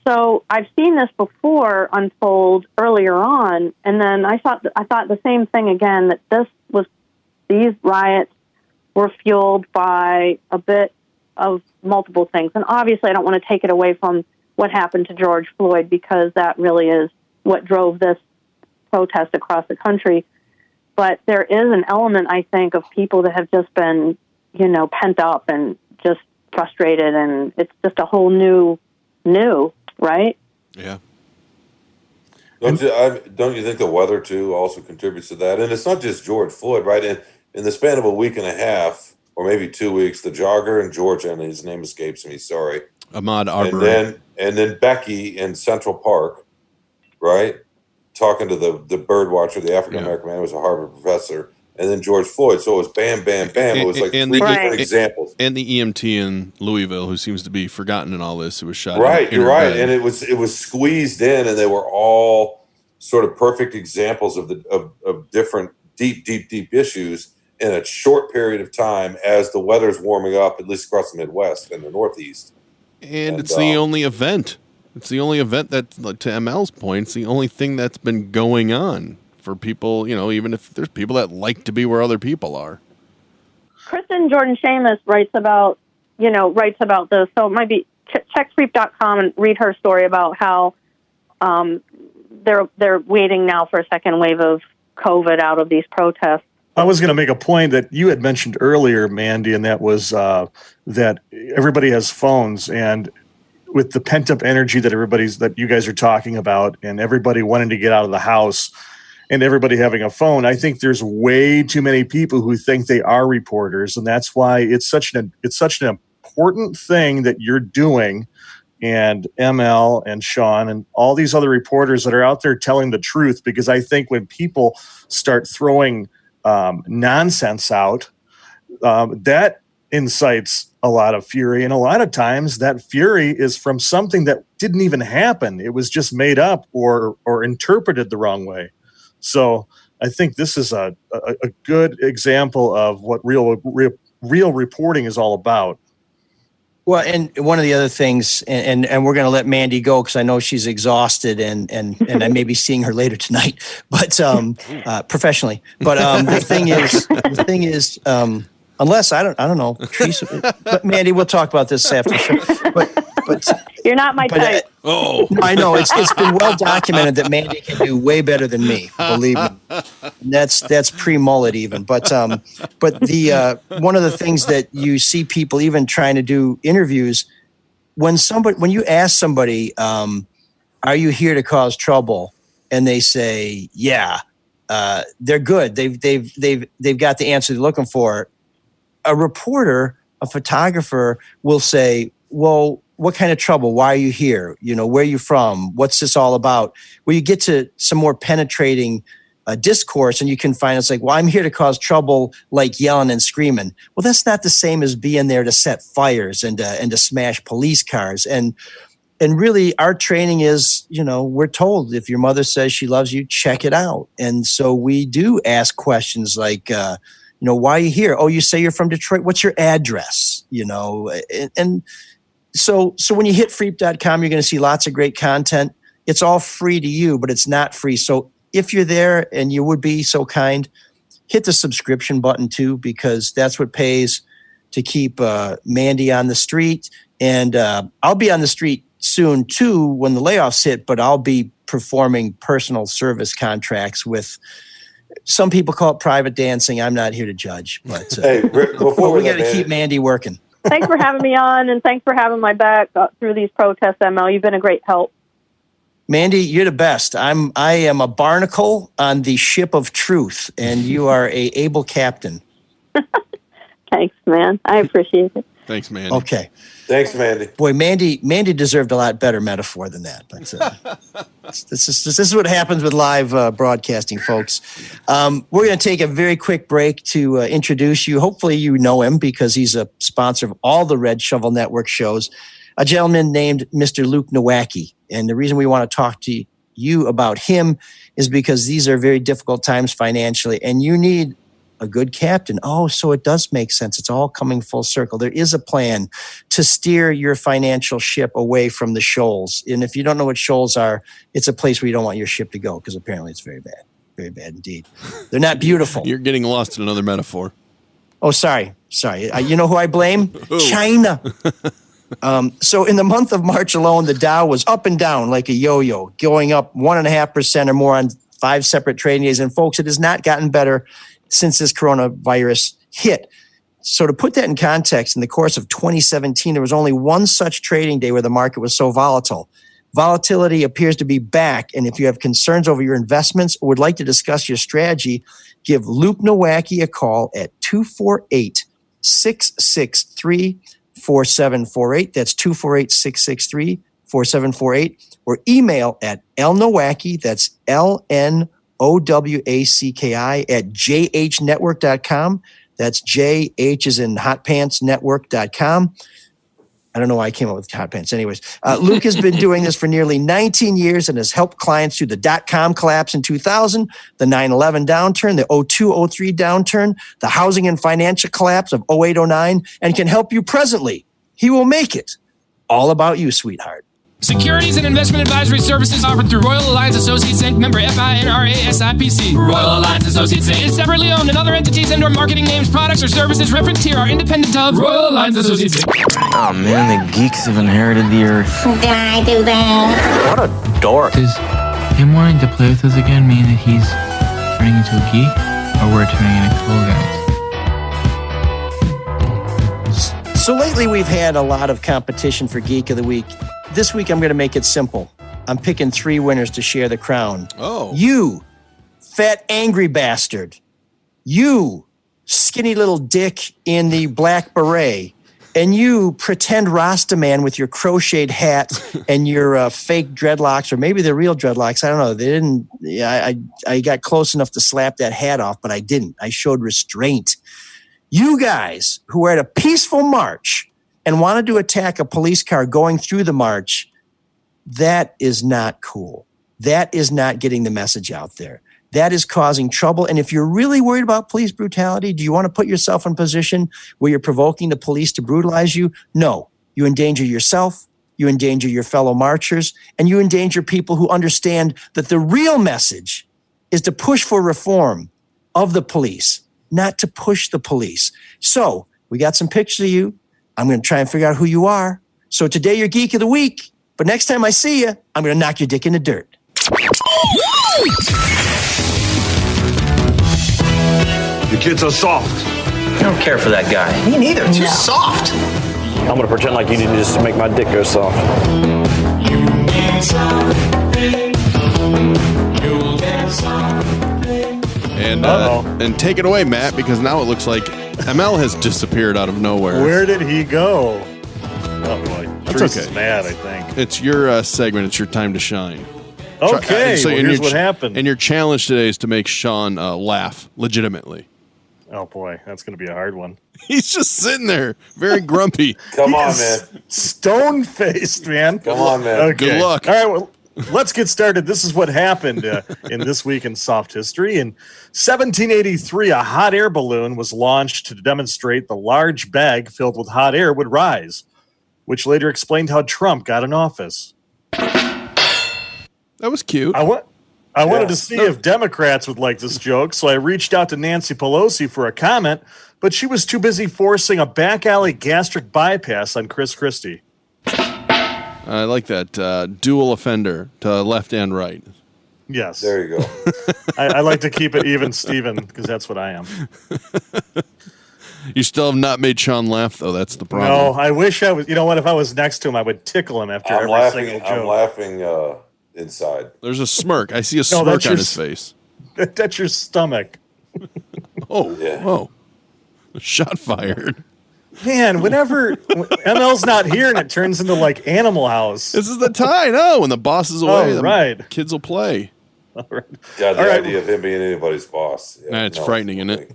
So I've seen this before unfold earlier on, and then I thought the same thing again, that these riots were fueled by a bit of multiple things. And obviously I don't want to take it away from what happened to George Floyd, because that really is what drove this protest across the country. But there is an element, I think, of people that have just been, pent up and just frustrated, and it's just a whole new, right? Yeah. Don't you think the weather too also contributes to that? And it's not just George Floyd, right? In the span of a week and a half, or maybe 2 weeks, the jogger in Georgia, and his name escapes me, sorry, Ahmaud Arbery, and then Becky in Central Park, right, talking to the bird watcher, the African American man who was a Harvard professor, and then George Floyd. So it was bam, bam, bam. It was like three different examples. And the EMT in Louisville, who seems to be forgotten in all this, who was shot. Right, in you're right, bed. and it was squeezed in, and they were all sort of perfect examples of different deep issues in a short period of time as the weather's warming up, at least across the Midwest and the Northeast. And it's the only event. It's the only event that, to ML's point, it's the only thing that's been going on for people, even if there's people that like to be where other people are. Kristen Jordan Seamus writes about this. So it might be check Freep.com and read her story about how they're waiting now for a second wave of COVID out of these protests. I was going to make a point that you had mentioned earlier, Mandy, and that was that everybody has phones, and with the pent-up energy that you guys are talking about, and everybody wanting to get out of the house, and everybody having a phone, I think there's way too many people who think they are reporters, and that's why it's such an important thing that you're doing. And ML and Sean and all these other reporters that are out there telling the truth, because I think when people start throwing nonsense out, that incites a lot of fury. And a lot of times that fury is from something that didn't even happen. It was just made up or interpreted the wrong way. So I think this is a good example of what real reporting is all about. Well, and one of the other things, and we're going to let Mandy go because I know she's exhausted, and I may be seeing her later tonight, but professionally. But the thing is, unless I don't know, Teresa, but Mandy, we'll talk about this after the show. But you're not my type. No, I know it's been well documented that Mandy can do way better than me. Believe me, that's pre-mullet even. But the one of the things that you see people even trying to do interviews when you ask somebody, "Are you here to cause trouble?" and they say, "Yeah," they're good. They've got the answer they're looking for. A reporter, a photographer will say, "Well, what kind of trouble? Why are you here? Where are you from? What's this all about?" Where you get to some more penetrating discourse, and you can find it's like, "Well, I'm here to cause trouble," like yelling and screaming. Well, that's not the same as being there to set fires and to smash police cars. And really, our training is, we're told if your mother says she loves you, check it out. And so we do ask questions like, why are you here? Oh, you say you're from Detroit. What's your address? And so when you hit Freep.com, you're going to see lots of great content. It's all free to you, but it's not free. So if you're there and you would be so kind, hit the subscription button too, because that's what pays to keep Mandy on the street. And I'll be on the street soon too when the layoffs hit, but I'll be performing personal service contracts with, some people call it private dancing. I'm not here to judge, but hey, Rick, before we got to keep Mandy working. Thanks for having me on, and thanks for having my back through these protests, ML. You've been a great help. Mandy, you're the best. I am a barnacle on the ship of truth, and you are a able captain. Thanks, man. I appreciate it. Thanks, Mandy. Okay. Thanks, Mandy. Boy, Mandy deserved a lot better metaphor than that. But this is what happens with live broadcasting, folks. We're going to take a very quick break to introduce you. Hopefully you know him because he's a sponsor of all the Red Shovel Network shows, a gentleman named Mr. Luke Nowacki. And the reason we want to talk to you about him is because these are very difficult times financially, and you need a good captain. Oh, so it does make sense. It's all coming full circle. There is a plan to steer your financial ship away from the shoals. And if you don't know what shoals are, it's a place where you don't want your ship to go because apparently it's very bad. Very bad indeed. They're not beautiful. You're getting lost in another metaphor. Oh, sorry. You know who I blame? China. So in the month of March alone, the Dow was up and down like a yo-yo, going up 1.5% or more on 5 separate trading days. And folks, it has not gotten better since this coronavirus hit. So to put that in context, in the course of 2017, there was only one such trading day where the market was so volatile. Volatility appears to be back. And if you have concerns over your investments or would like to discuss your strategy, give Luke Nowacki a call at 248-663-4748. That's 248-663-4748. Or email at lnowacki, that's LNOWACKI at jhnetwork.com. That's JH is in hotpantsnetwork.com. I don't know why I came up with hot pants. Anyways, Luke has been doing this for nearly 19 years and has helped clients through the dot-com collapse in 2000, the 9/11 downturn, the 02-03 downturn, the housing and financial collapse of 08-09, and can help you presently. He will make it all about you, sweetheart. Securities and investment advisory services offered through Royal Alliance Associates Inc. Member FINRA SIPC. Royal Alliance Associates Inc. is separately owned, and other entities and/or marketing names, products, or services referenced here are independent of Royal Alliance Associates Inc. Oh man, the geeks have inherited the earth. Did I do that? What a dork. Does him wanting to play with us again mean that he's turning into a geek, or we're turning into cool guys? So lately we've had a lot of competition for Geek of the Week. This week, I'm going to make it simple. I'm picking 3 winners to share the crown. Oh. You, fat, angry bastard. You, skinny little dick in the black beret. And you, pretend Rasta man with your crocheted hat and your fake dreadlocks, or maybe they're real dreadlocks. I don't know. They didn't. Yeah, I got close enough to slap that hat off, but I didn't. I showed restraint. You guys who are at a peaceful march and wanted to attack a police car going through the march, that is not cool. That is not getting the message out there. That is causing trouble. And if you're really worried about police brutality, do you want to put yourself in a position where you're provoking the police to brutalize you? No. You endanger yourself, you endanger your fellow marchers, and you endanger people who understand that the real message is to push for reform of the police, not to push the police. So we got some pictures of you. I'm going to try and figure out who you are. So today you're Geek of the Week, but next time I see you, I'm going to knock your dick in the dirt. The kids are soft. I don't care for that guy. Me neither. Too soft. I'm going to pretend like you didn't just make my dick go soft. And take it away, Matt, because now it looks like ML has disappeared out of nowhere. Where did he go? Oh boy, That's Teresa okay. is mad, I think. It's your segment. It's your time to shine. Okay, well, here's what happened. And your challenge today is to make Sean laugh legitimately. Oh boy, that's going to be a hard one. He's just sitting there, very grumpy. Come on, man. Stone-faced, man. Come on, man. Okay. Good luck. All right, well, let's get started. This is what happened in This Week in Soft History. In 1783, a hot air balloon was launched to demonstrate the large bag filled with hot air would rise, which later explained how Trump got in office. That was cute. I wanted to see if Democrats would like this joke, so I reached out to Nancy Pelosi for a comment, but she was too busy forcing a back alley gastric bypass on Chris Christie. I like that dual offender to left and right. Yes. There you go. I like to keep it even, Steven, because that's what I am. You still have not made Sean laugh, though. That's the problem. No, I wish I was. You know what? If I was next to him, I would tickle him after every single joke. I'm laughing inside. There's a smirk. I see a smirk on his face. That's your stomach. Oh, yeah. Oh. Shot fired. Man, whenever ML's not here and it turns into like Animal House. This is the time. Oh, when the boss is away, oh, right. The kids will play. All right. God, the idea of him being anybody's boss. Yeah, it's frightening, isn't it?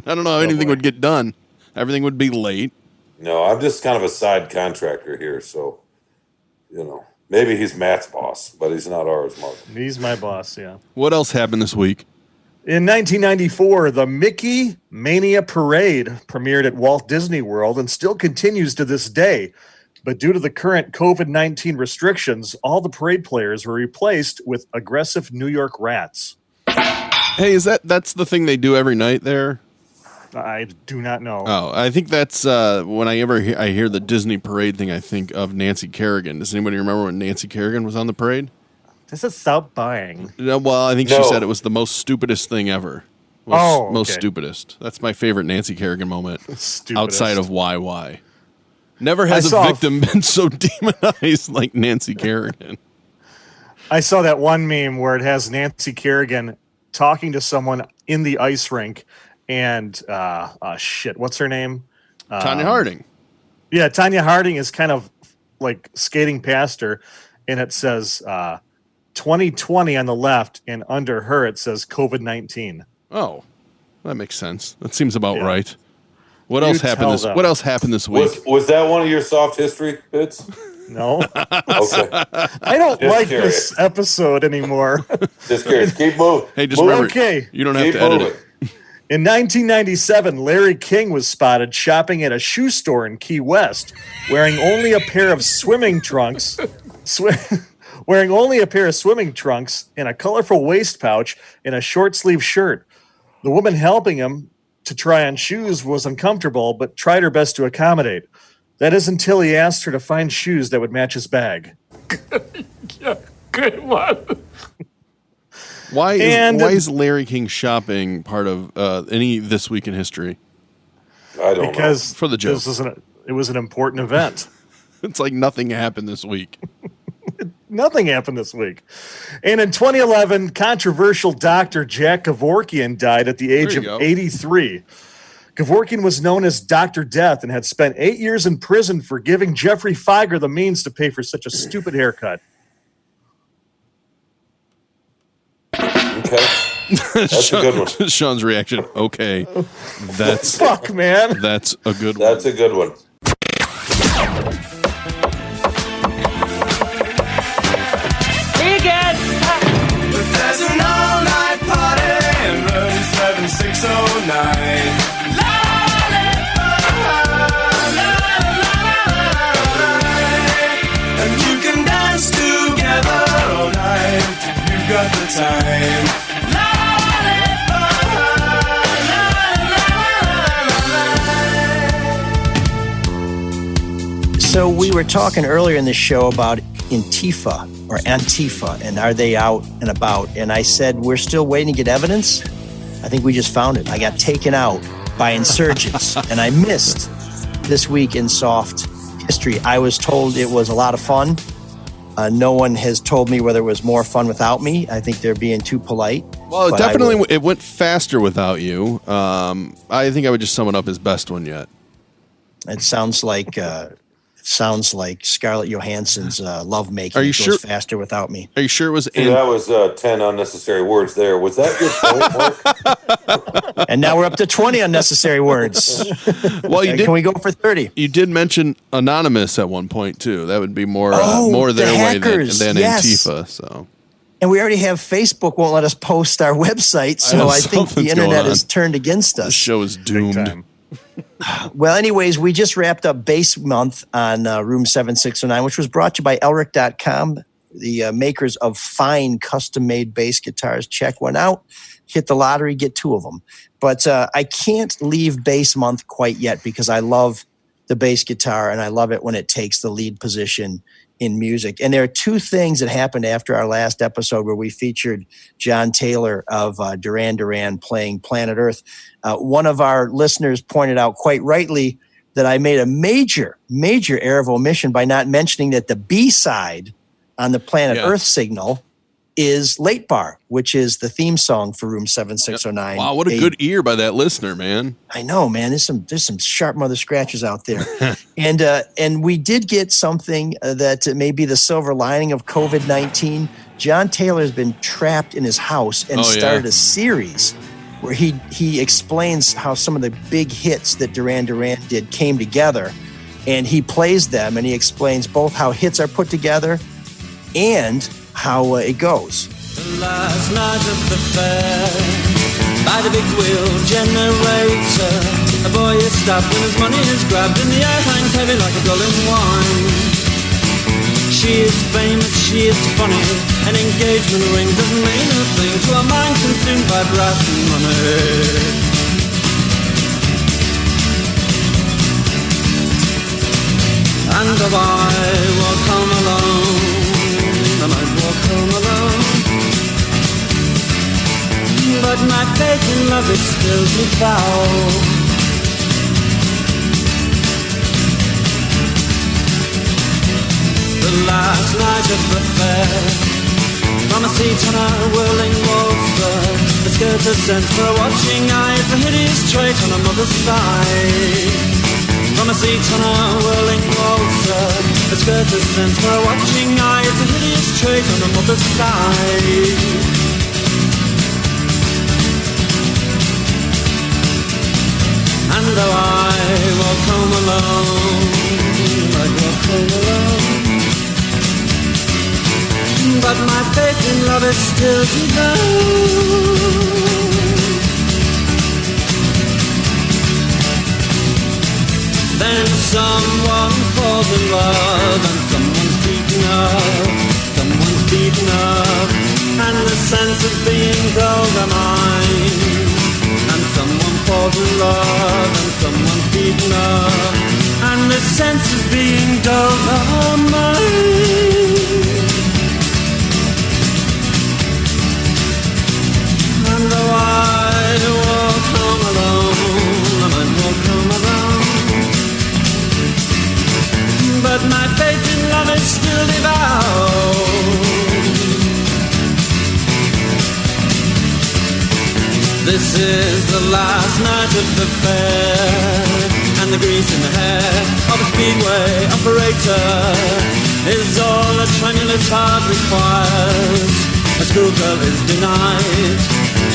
I don't know how anything would get done. Everything would be late. No, I'm just kind of a side contractor here, so, maybe he's Matt's boss, but he's not ours, Mark. He's my boss, yeah. What else happened this week? In 1994, the Mickey Mania Parade premiered at Walt Disney World and still continues to this day. But due to the current COVID-19 restrictions, all the parade players were replaced with aggressive New York rats. Hey, that's the thing they do every night there? I do not know. Oh, I think that's when I hear the Disney parade thing, I think of Nancy Kerrigan. Does anybody remember when Nancy Kerrigan was on the parade? This is stop buying. No, well, I think she said it was the most stupidest thing ever. Most stupidest. That's my favorite Nancy Kerrigan moment. Outside of why. Never has a victim been so demonized like Nancy Kerrigan. I saw that one meme where it has Nancy Kerrigan talking to someone in the ice rink, and what's her name? Tonya Harding. Yeah, Tonya Harding is kind of like skating past her, and it says 2020 on the left, and under her it says COVID-19. Oh, that makes sense. That seems about right. What else happened this week? Was that one of your soft history bits? No. Okay. I don't like this episode anymore. Just curious. Keep moving. Hey, just remember, you don't have to edit it. In 1997, Larry King was spotted shopping at a shoe store in Key West, wearing only a pair of swimming trunks, and a colorful waist pouch and a short-sleeve shirt. The woman helping him to try on shoes was uncomfortable, but tried her best to accommodate. That is until he asked her to find shoes that would match his bag. Good one. Why is Larry King shopping part of any This Week in History? I don't know. Because for the joke. It was an important event. It's like nothing happened this week. Nothing happened this week. And in 2011, controversial Dr. Jack Kevorkian died at the age of 83. Kevorkian was known as Dr. Death and had spent 8 years in prison for giving Jeffrey Feiger the means to pay for such a stupid haircut. Okay. That's a good one. Sean's reaction. Okay. That's fuck, man. That's a good one. That's a good one. There's an all-night party in room 7609. And you can dance together all night if you've got the time. So we were talking earlier in the show about Antifa, and are they out and about? And I said, we're still waiting to get evidence. I think we just found it. I got taken out by insurgents, and I missed This Week in Soft History. I was told it was a lot of fun. No one has told me whether it was more fun without me. I think they're being too polite. Well, it went faster without you. I think I would just sum it up as best one yet. It sounds like Scarlett Johansson's lovemaking. Are you goes sure? Faster without me. Are you sure it was? That was 10 unnecessary words there. Was that your point, Mark? And now we're up to 20 unnecessary words. Well, Can we go for 30? You did mention Anonymous at one point too. That would be more the their way hackers, than yes. Antifa. So. And we already have Facebook won't let us post our website, so I think the internet is turned against us. The show is doomed. Well, anyways, we just wrapped up Bass Month on Room 7609, which was brought to you by Elric.com, the makers of fine custom-made bass guitars. Check one out. Hit the lottery, get 2 of them. But I can't leave Bass Month quite yet because I love the bass guitar, and I love it when it takes the lead position in music. And there are 2 things that happened after our last episode where we featured John Taylor of Duran Duran playing Planet Earth. One of our listeners pointed out quite rightly that I made a major error of omission by not mentioning that the B-side on the Planet Earth signal is Late Bar, which is the theme song for Room 7609. Wow, what a good ear by that listener, man. I know, man. There's some sharp mother scratchers out there. And we did get something that may be the silver lining of COVID-19. John Taylor has been trapped in his house and started a series where he explains how some of the big hits that Duran Duran did came together, and he plays them, and he explains both how hits are put together and how it goes. Last night at the fair, by the big wheel generator, a boy is stopped and his money is grabbed, and the air hangs heavy like a gull in wine. She is famous, she is funny, an engagement ring doesn't mean a thing to a mind consumed by brass and money. And I walk home alone, and I walk home alone. my faith in love is still devout. The last night of the fair, from a seat on a whirling waltzer, the skirt is sent for a watching eye, it's a hideous trait on a mother's side. From a seat on a whirling waltzer, the skirt is sent for a watching eye, it's a hideous trait on a mother's side. And though I walk home alone, I walk home alone, but my faith in love is still devout. Then someone falls in love and someone's beaten up, and the sense of being dulled are mine. And someone falls in love and someone's beaten up, and the sense of being dulled are mine. And though I walk home alone, I might walk home alone, but my faith in love is still devout. This is the last night of the fair, and the grease in the hair of a speedway operator is all a tremulous heart requires. A schoolgirl is denied.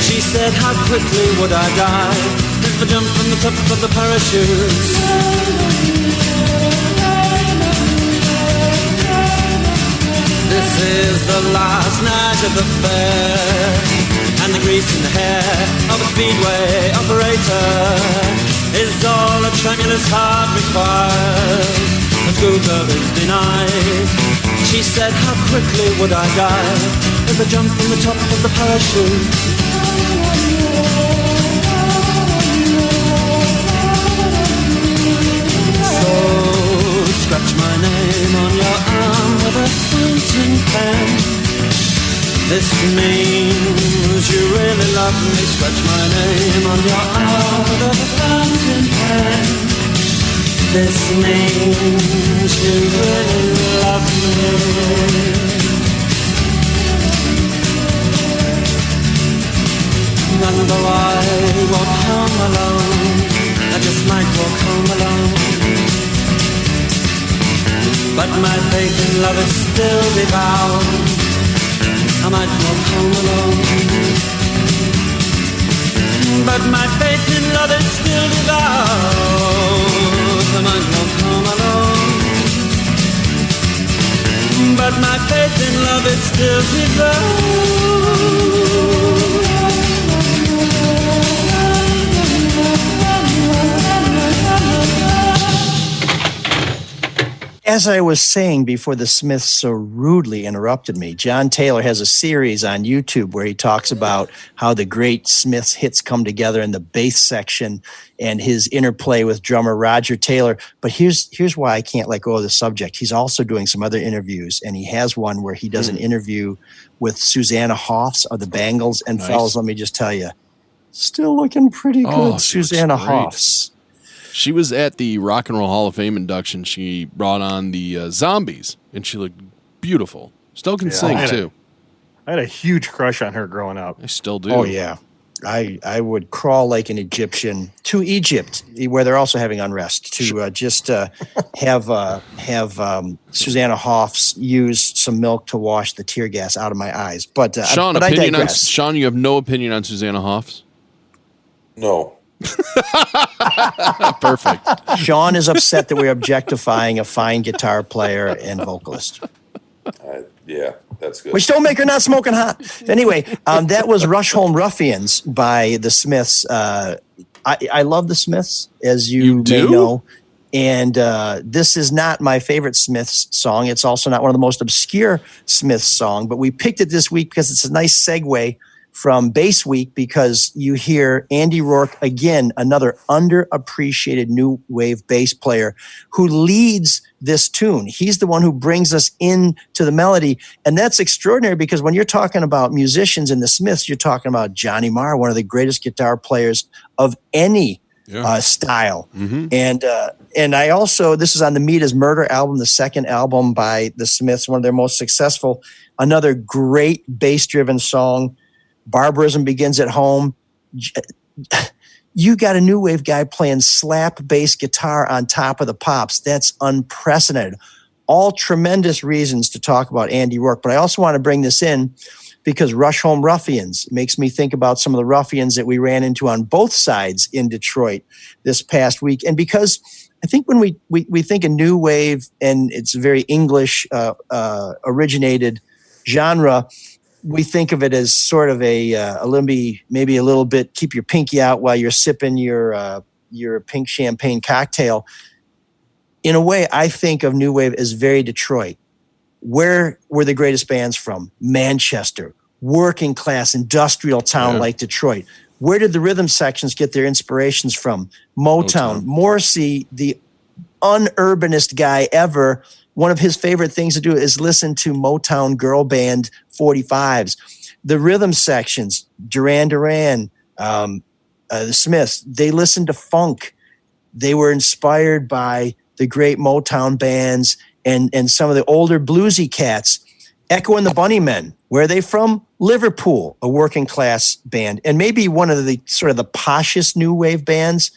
She said, how quickly would I die if I jumped from the top of the parachute? This is the last night of the fair, and the grease in the hair of a speedway operator is all a tremulous heart requires. A schoolgirl is denied. She said, how quickly would I die if I jumped from the top of the parachute? So scratch my name on your arm with a fountain pen. This means you really love me. Scratch my name on your arm with a fountain pen. This means you really love me. And though I walk home alone, I just might walk home alone, but my faith in love is still devout. I might walk home alone, but my faith in love is still devout. I might walk home alone, but my faith in love is still devout. As I was saying before the Smiths so rudely interrupted me, John Taylor has a series on YouTube where he talks about how the great Smiths hits come together in the bass section and his interplay with drummer Roger Taylor. But here's why I can't let go of the subject. He's also doing some other interviews, and he has one where he does an interview with Susanna Hoffs of the Bangles. And Nice. fellas, let me just tell you, still looking pretty good, Oh, she looks Susanna great. Hoffs. She was at the Rock and Roll Hall of Fame induction. She brought on the Zombies, and she looked beautiful. Still can sing, too. I had a huge crush on her growing up. I still do. Oh, yeah. I would crawl like an Egyptian to Egypt, where they're also having unrest, to have Susanna Hoffs use some milk to wash the tear gas out of my eyes. But Sean, but I digress. Sean, you have no opinion on Susanna Hoffs? No. Perfect. Sean is upset that we're objectifying a fine guitar player and vocalist. Yeah, that's good. Which don't make her not smoking hot. Anyway, that was Rush Home Ruffians by the Smiths. I love the Smiths, as you may know. And this is not my favorite Smiths song. It's also not one of the most obscure Smiths song, but we picked it this week because it's a nice segue from Bass Week because you hear Andy Rourke, again, another underappreciated new wave bass player who leads this tune. He's the one who brings us into the melody. And that's extraordinary because when you're talking about musicians in the Smiths, you're talking about Johnny Marr, one of the greatest guitar players of any style. And I also, this is on the Meat is Murder album, the second album by the Smiths, one of their most successful, another great bass-driven song. Barbarism Begins at Home. You got a new wave guy playing slap bass guitar on top of the pops. That's unprecedented. All tremendous reasons to talk about Andy Rourke. But I also want to bring this in because Rush Home Ruffians makes me think about some of the ruffians that we ran into on both sides in Detroit this past week. And because I think when we think of new wave and it's a very English originated genre, we think of it as sort of maybe a little bit, keep your pinky out while you're sipping your pink champagne cocktail. In a way, I think of new wave as very Detroit. Where were the greatest bands from? Manchester, working class industrial town like Detroit. Where did the rhythm sections get their inspirations from? Motown. Morrissey, the unurbanist guy ever, one of his favorite things to do is listen to Motown girl band 45s. The rhythm sections, Duran Duran, the Smiths, they listened to funk. They were inspired by the great Motown bands and some of the older bluesy cats. Echo and the Bunnymen, where are they from? Liverpool, a working class band. And maybe one of the sort of the poshest new wave bands,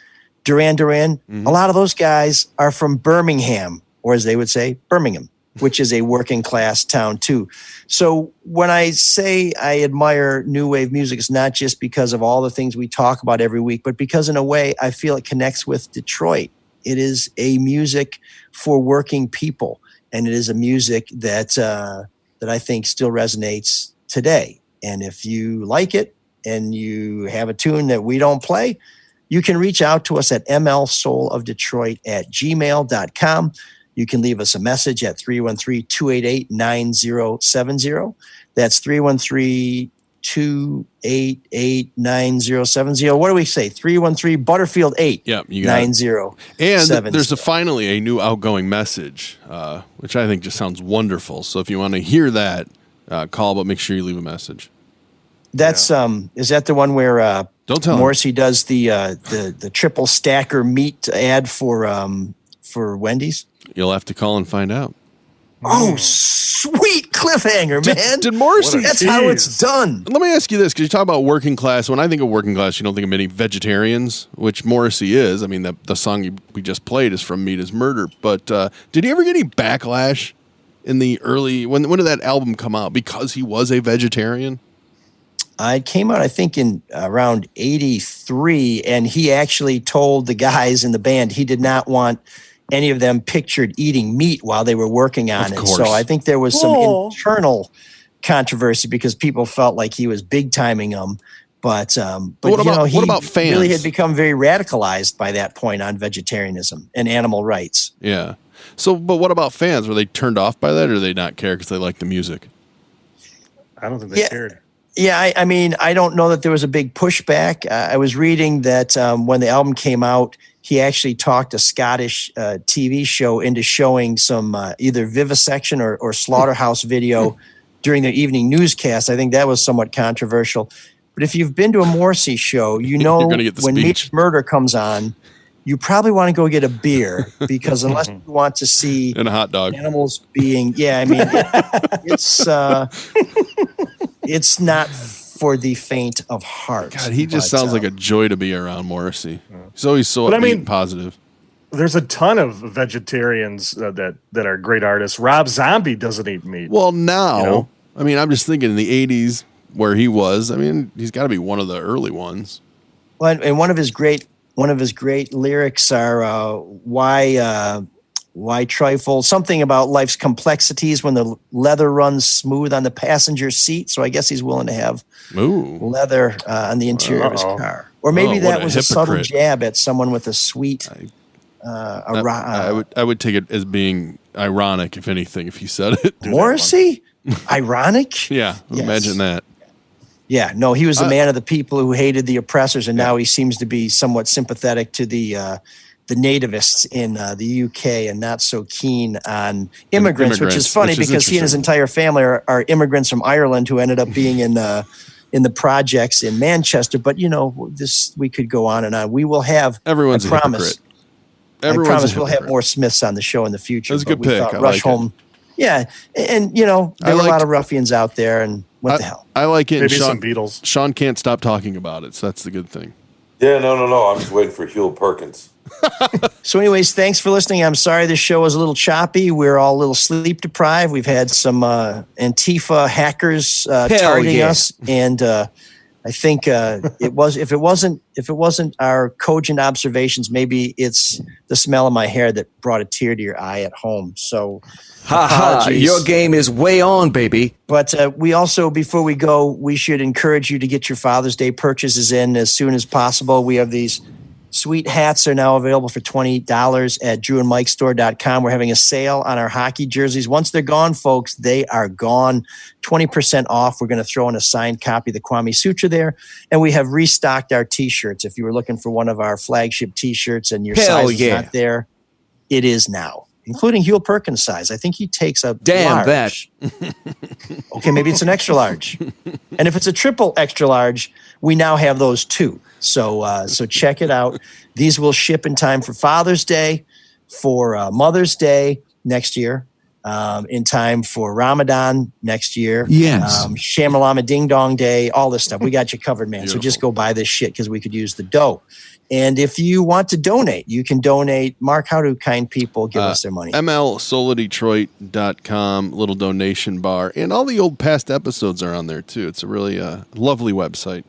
Duran Duran. A lot of those guys are from Birmingham, or as they would say, Birmingham, which is a working class town too. So when I say I admire new wave music, it's not just because of all the things we talk about every week, but because in a way I feel it connects with Detroit. It is a music for working people, and it is a music that I think still resonates today. And if you like it and you have a tune that we don't play, you can reach out to us at mlsoulofdetroit@gmail.com. You can leave us a message at 313-288-9070. That's 313-288-9070. What do we say? 313 Butterfield 8. Yep, you got 90. And there's finally a new outgoing message, which I think just sounds wonderful. So if you want to hear that, call, but make sure you leave a message. That's is that the one where don't tell Morrissey does the triple stacker meat ad for Wendy's? You'll have to call and find out. Oh, sweet cliffhanger, man. Did Morrissey? That's how it's done. Let me ask you this, because you talk about working class. When I think of working class, you don't think of many vegetarians, which Morrissey is. I mean, the song we just played is from Meat is Murder. But did he ever get any backlash in the early... When did that album come out? Because he was a vegetarian? It came out, I think, in around 83, and he actually told the guys in the band he did not want any of them pictured eating meat while they were working on it. So I think there was some internal controversy because people felt like he was big timing them. But what about fans? Really had become very radicalized by that point on vegetarianism and animal rights. Yeah. So, but what about fans? Were they turned off by that, or did they not care because they liked the music? I don't think they cared. Yeah, I mean, I don't know that there was a big pushback. I was reading that when the album came out, he actually talked a Scottish TV show into showing some either vivisection or slaughterhouse video during the evening newscast. I think that was somewhat controversial. But if you've been to a Morrissey show, you know when Meat Murder comes on, you probably want to go get a beer because unless you want to see and a hot dog animals being, it's not for the faint of heart. God, he just sounds like a joy to be around, Morrissey. He's always so upbeat and positive. There's a ton of vegetarians that are great artists. Rob Zombie doesn't eat meat. Well, now, I mean, I'm just thinking in the 80s where he was, I mean, he's got to be one of the early ones. Well, and one of his great lyrics are why trifle? Something about life's complexities when the leather runs smooth on the passenger seat. So I guess he's willing to have leather on the interior of his car. Or maybe that was a subtle jab at someone with a sweet... I would take it as being ironic, if anything, if he said it. Morrissey? Ironic? Yeah, imagine that. Yeah, no, he was a man of the people who hated the oppressors, and now he seems to be somewhat sympathetic to the nativists in the UK and not so keen on immigrants, which is funny because he and his entire family are immigrants from Ireland who ended up being in the projects in Manchester. But we could go on and on. We will have. Everyone's I promise. A hypocrite. I promise we'll have more Smiths on the show in the future. That's a good pick. I Rush like Home. Yeah, and there were a lot of ruffians out there, and what the hell? I like it. Maybe some Beatles. Sean can't stop talking about it, so that's the good thing. Yeah, no. I'm just waiting for Hewlett Perkins. So anyways, thanks for listening. I'm sorry this show was a little choppy. We're all a little sleep deprived. We've had some Antifa hackers targeting us, and I think if it wasn't our cogent observations, maybe it's the smell of my hair that brought a tear to your eye at home. So apologies. Your game is way on, baby. But we also, before we go, we should encourage you to get your Father's Day purchases in as soon as possible. We have these sweet hats are now available for $20 at drewandmikestore.com. We're having a sale on our hockey jerseys. Once they're gone, folks, they are gone. 20% off. We're going to throw in a signed copy of the Kwame Sutra there. And we have restocked our T-shirts. If you were looking for one of our flagship T-shirts and your size is not there, it is now, including Hewlett Perkins size. I think he takes a large. Okay, maybe it's an extra large. And if it's a triple extra large, we now have those too. So check it out. These will ship in time for Father's Day, for Mother's Day next year, in time for Ramadan next year. Yes. Shamalama Ding Dong Day, all this stuff. We got you covered, man. Beautiful. So just go buy this shit because we could use the dough. And if you want to donate, you can donate. Mark, how do kind people give us their money? mlsoladetroit.com, little donation bar. And all the old past episodes are on there, too. It's a really lovely website.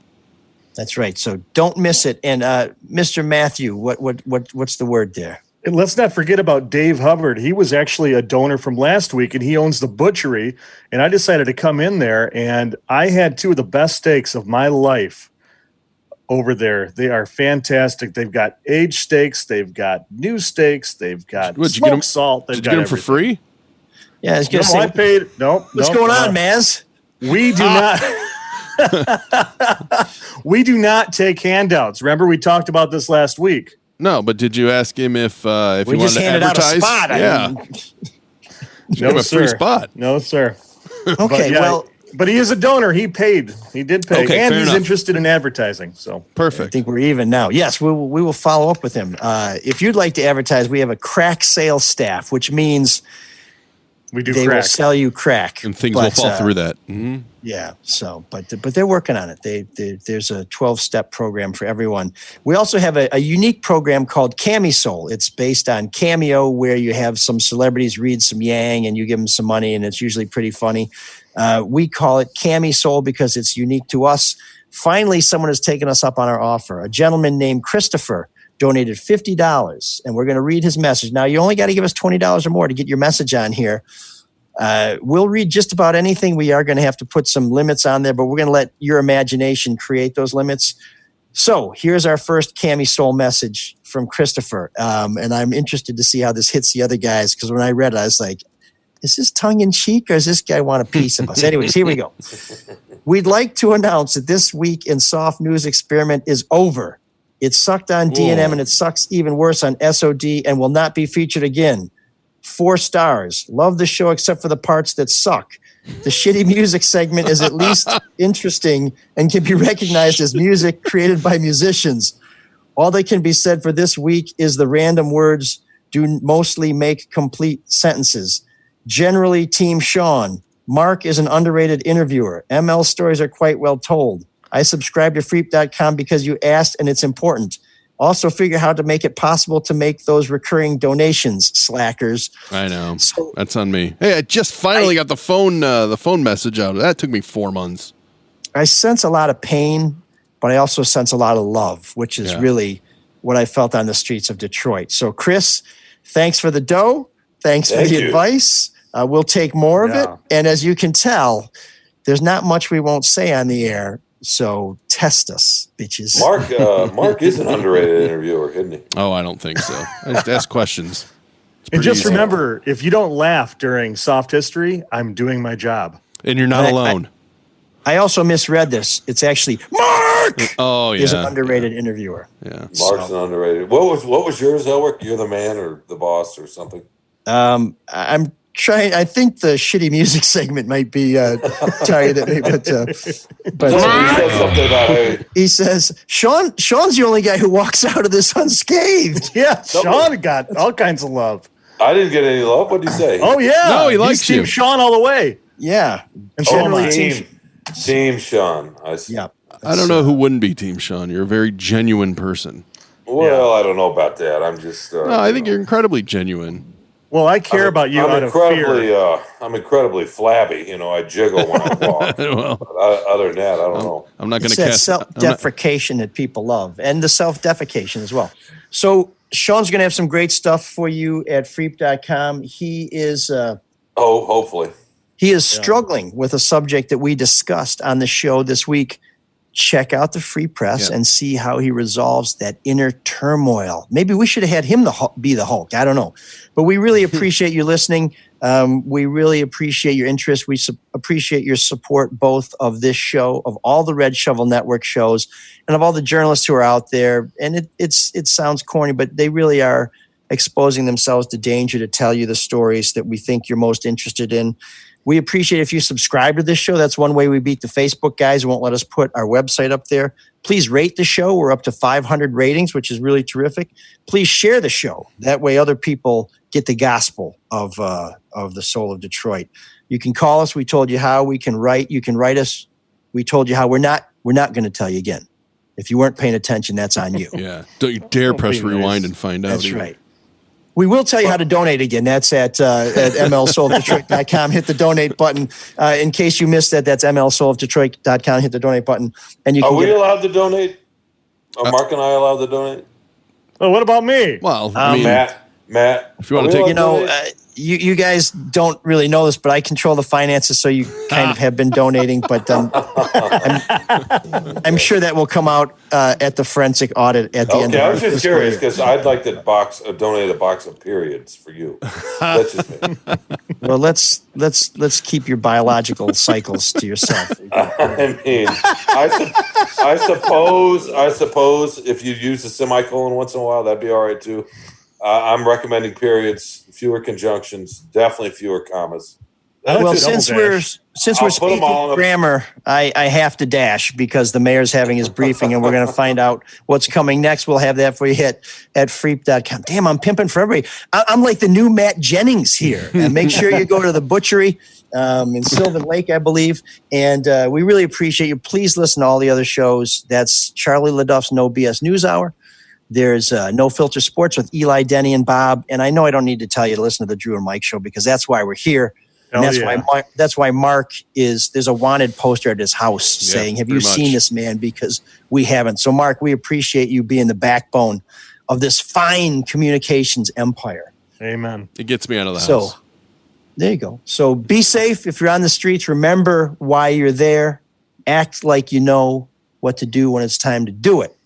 That's right. So don't miss it. And Mr. Matthew, what's the word there? And let's not forget about Dave Hubbard. He was actually a donor from last week, and he owns the butchery. And I decided to come in there, and I had two of the best steaks of my life over there. They are fantastic. They've got aged steaks. They've got new steaks. They've got smoked salt. Did you get them for free? Yeah, I was going to say. I paid. No. What's going on, Maz? We do not. We do not take handouts. Remember, we talked about this last week. No, but did you ask him if we he wanted just to handed advertise? out a spot? Yeah, no, a free spot. No, sir. Okay, but he is a donor. He paid. He did pay, Okay, and fair he's enough. interested in advertising. So perfect. I think we're even now. Yes, we will follow up with him. If you'd like to advertise, we have a crack sales staff, which means we do. They crack. will sell you crack, And things will fall through that. Mm-hmm. Yeah. So, but they're working on it. There's a 12-step program for everyone. We also have a unique program called Camisole. It's based on Cameo, where you have some celebrities read some Yang and you give them some money, and it's usually pretty funny. We call it Camisole because it's unique to us. Finally, someone has taken us up on our offer. A gentleman named Christopher donated $50, and we're going to read his message. Now, you only got to give us $20 or more to get your message on here. We'll read just about anything. We are going to have to put some limits on there, but we're going to let your imagination create those limits. So here's our first Camisole message from Christopher. And I'm interested to see how this hits the other guys, because when I read it, I was like, is this tongue in cheek or does this guy want a piece of us? Anyways, here we go. We'd like to announce that this week in Soft News experiment is over. It sucked on D&M and it sucks even worse on SOD and will not be featured again. 4 stars. Love the show except for the parts that suck. The shitty music segment is at least interesting and can be recognized as music created by musicians. All that can be said for this week is the random words do mostly make complete sentences. Generally, Team Sean. Mark is an underrated interviewer. ML stories are quite well told. I subscribe to Freep.com because you asked and it's important. Also figure how to make it possible to make those recurring donations, slackers. I know. That's on me. Hey, I just finally got the phone message out. That took me 4 months. I sense a lot of pain, but I also sense a lot of love, which is really what I felt on the streets of Detroit. So, Chris, thanks for the dough. Thanks for the advice. We'll take more of it. And as you can tell, there's not much we won't say on the air. So test us, bitches. Mark is an underrated interviewer, isn't he? Oh, I don't think so. I just ask questions. And just remember, if you don't laugh during Soft History, I'm doing my job. And you're not alone. I also misread this. It's actually Mark. Oh yeah, is an underrated interviewer. Yeah, Mark's an underrated. What was yours, Elric? You're the man or the boss or something? I'm trying. I think the shitty music segment might be targeted at me, but he said something about he says Sean's the only guy who walks out of this unscathed. Yeah, Sean got all kinds of love. I didn't get any love. What did he say? Oh yeah, no, he likes Team you. Sean all the way. Yeah, and Team Sean. I see. Yeah. I don't know who wouldn't be Team Sean. You're a very genuine person. Well, I don't know about that. I'm just. No, I think you're incredibly genuine. Well, I care about you out of fear. I'm incredibly flabby. You know, I jiggle when I walk. Well, but other than that, I don't know. I'm not going to cast self-deprecation that people love, and the self-defecation as well. So Sean's going to have some great stuff for you at Freep.com. He is. Hopefully. He is struggling with a subject that we discussed on the show this week. Check out the Free Press and see how he resolves that inner turmoil. Maybe we should have had him be the Hulk. I don't know. But we really appreciate you listening. We really appreciate your interest. We appreciate your support both of this show, of all the Red Shovel Network shows, and of all the journalists who are out there. And it sounds corny, but they really are exposing themselves to danger to tell you the stories that we think you're most interested in. We appreciate if you subscribe to this show. That's one way we beat the Facebook guys who won't let us put our website up there. Please rate the show. We're up to 500 ratings, which is really terrific. Please share the show. That way other people get the gospel of the soul of Detroit. You can call us. We told you how. We can write. You can write us. We told you how. We're not going to tell you again. If you weren't paying attention, that's on you. Yeah. Don't you dare press rewind and find out. That's right. We will tell you how to donate again. That's at mlsoulofdetroit.com. Hit the donate button. In case you missed that, that's mlsoulofdetroit.com. Hit the donate button. And you can we allowed to donate? Are Mark and I allowed to donate? Well, what about me? Well, I mean, Matt, if you want to take, you guys don't really know this, but I control the finances, so you kind of have been donating. But I'm sure that will come out at the forensic audit at the end. Okay, I was just curious because I'd like to donate a box of periods for you. That's just me. Well, let's keep your biological cycles to yourself. I mean, I suppose if you use a semicolon once in a while, that'd be all right too. I'm recommending periods, fewer conjunctions, definitely fewer commas. Well, since we're speaking grammar, I have to dash because the mayor's having his briefing and we're going to find out what's coming next. We'll have that for you at freep.com. Damn, I'm pimping for everybody. I'm like the new Matt Jennings here. And make sure you go to the butchery in Sylvan Lake, I believe. And we really appreciate you. Please listen to all the other shows. That's Charlie LaDuff's No BS News Hour. There's No Filter Sports with Eli, Denny, and Bob. And I know I don't need to tell you to listen to the Drew and Mike show because that's why we're here. And that's why Mark there's a wanted poster at his house saying, have you seen this man? Because we haven't. So, Mark, we appreciate you being the backbone of this fine communications empire. Amen. It gets me out of the house. So, there you go. So be safe if you're on the streets. Remember why you're there. Act like you know what to do when it's time to do it.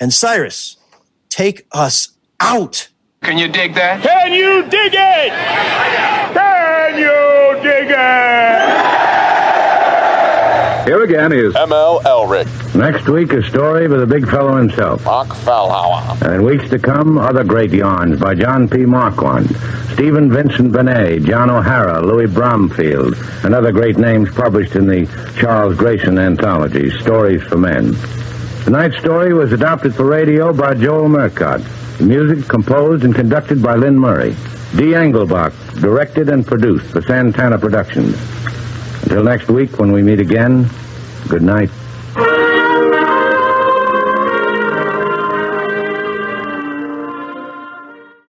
And Cyrus, take us out. Can you dig that? Can you dig it? Can you dig it? Here again is ML Elric. Next week, a story by the big fellow himself. Mark Fallhauer. And in weeks to come, other great yarns by John P. Marquand, Stephen Vincent Benet, John O'Hara, Louis Bromfield, and other great names published in the Charles Grayson anthology, Stories for Men. Tonight's story was adapted for radio by Joel Murcott. The music composed and conducted by Lynn Murray. Dee Engelbach directed and produced for Santana Productions. Until next week when we meet again, good night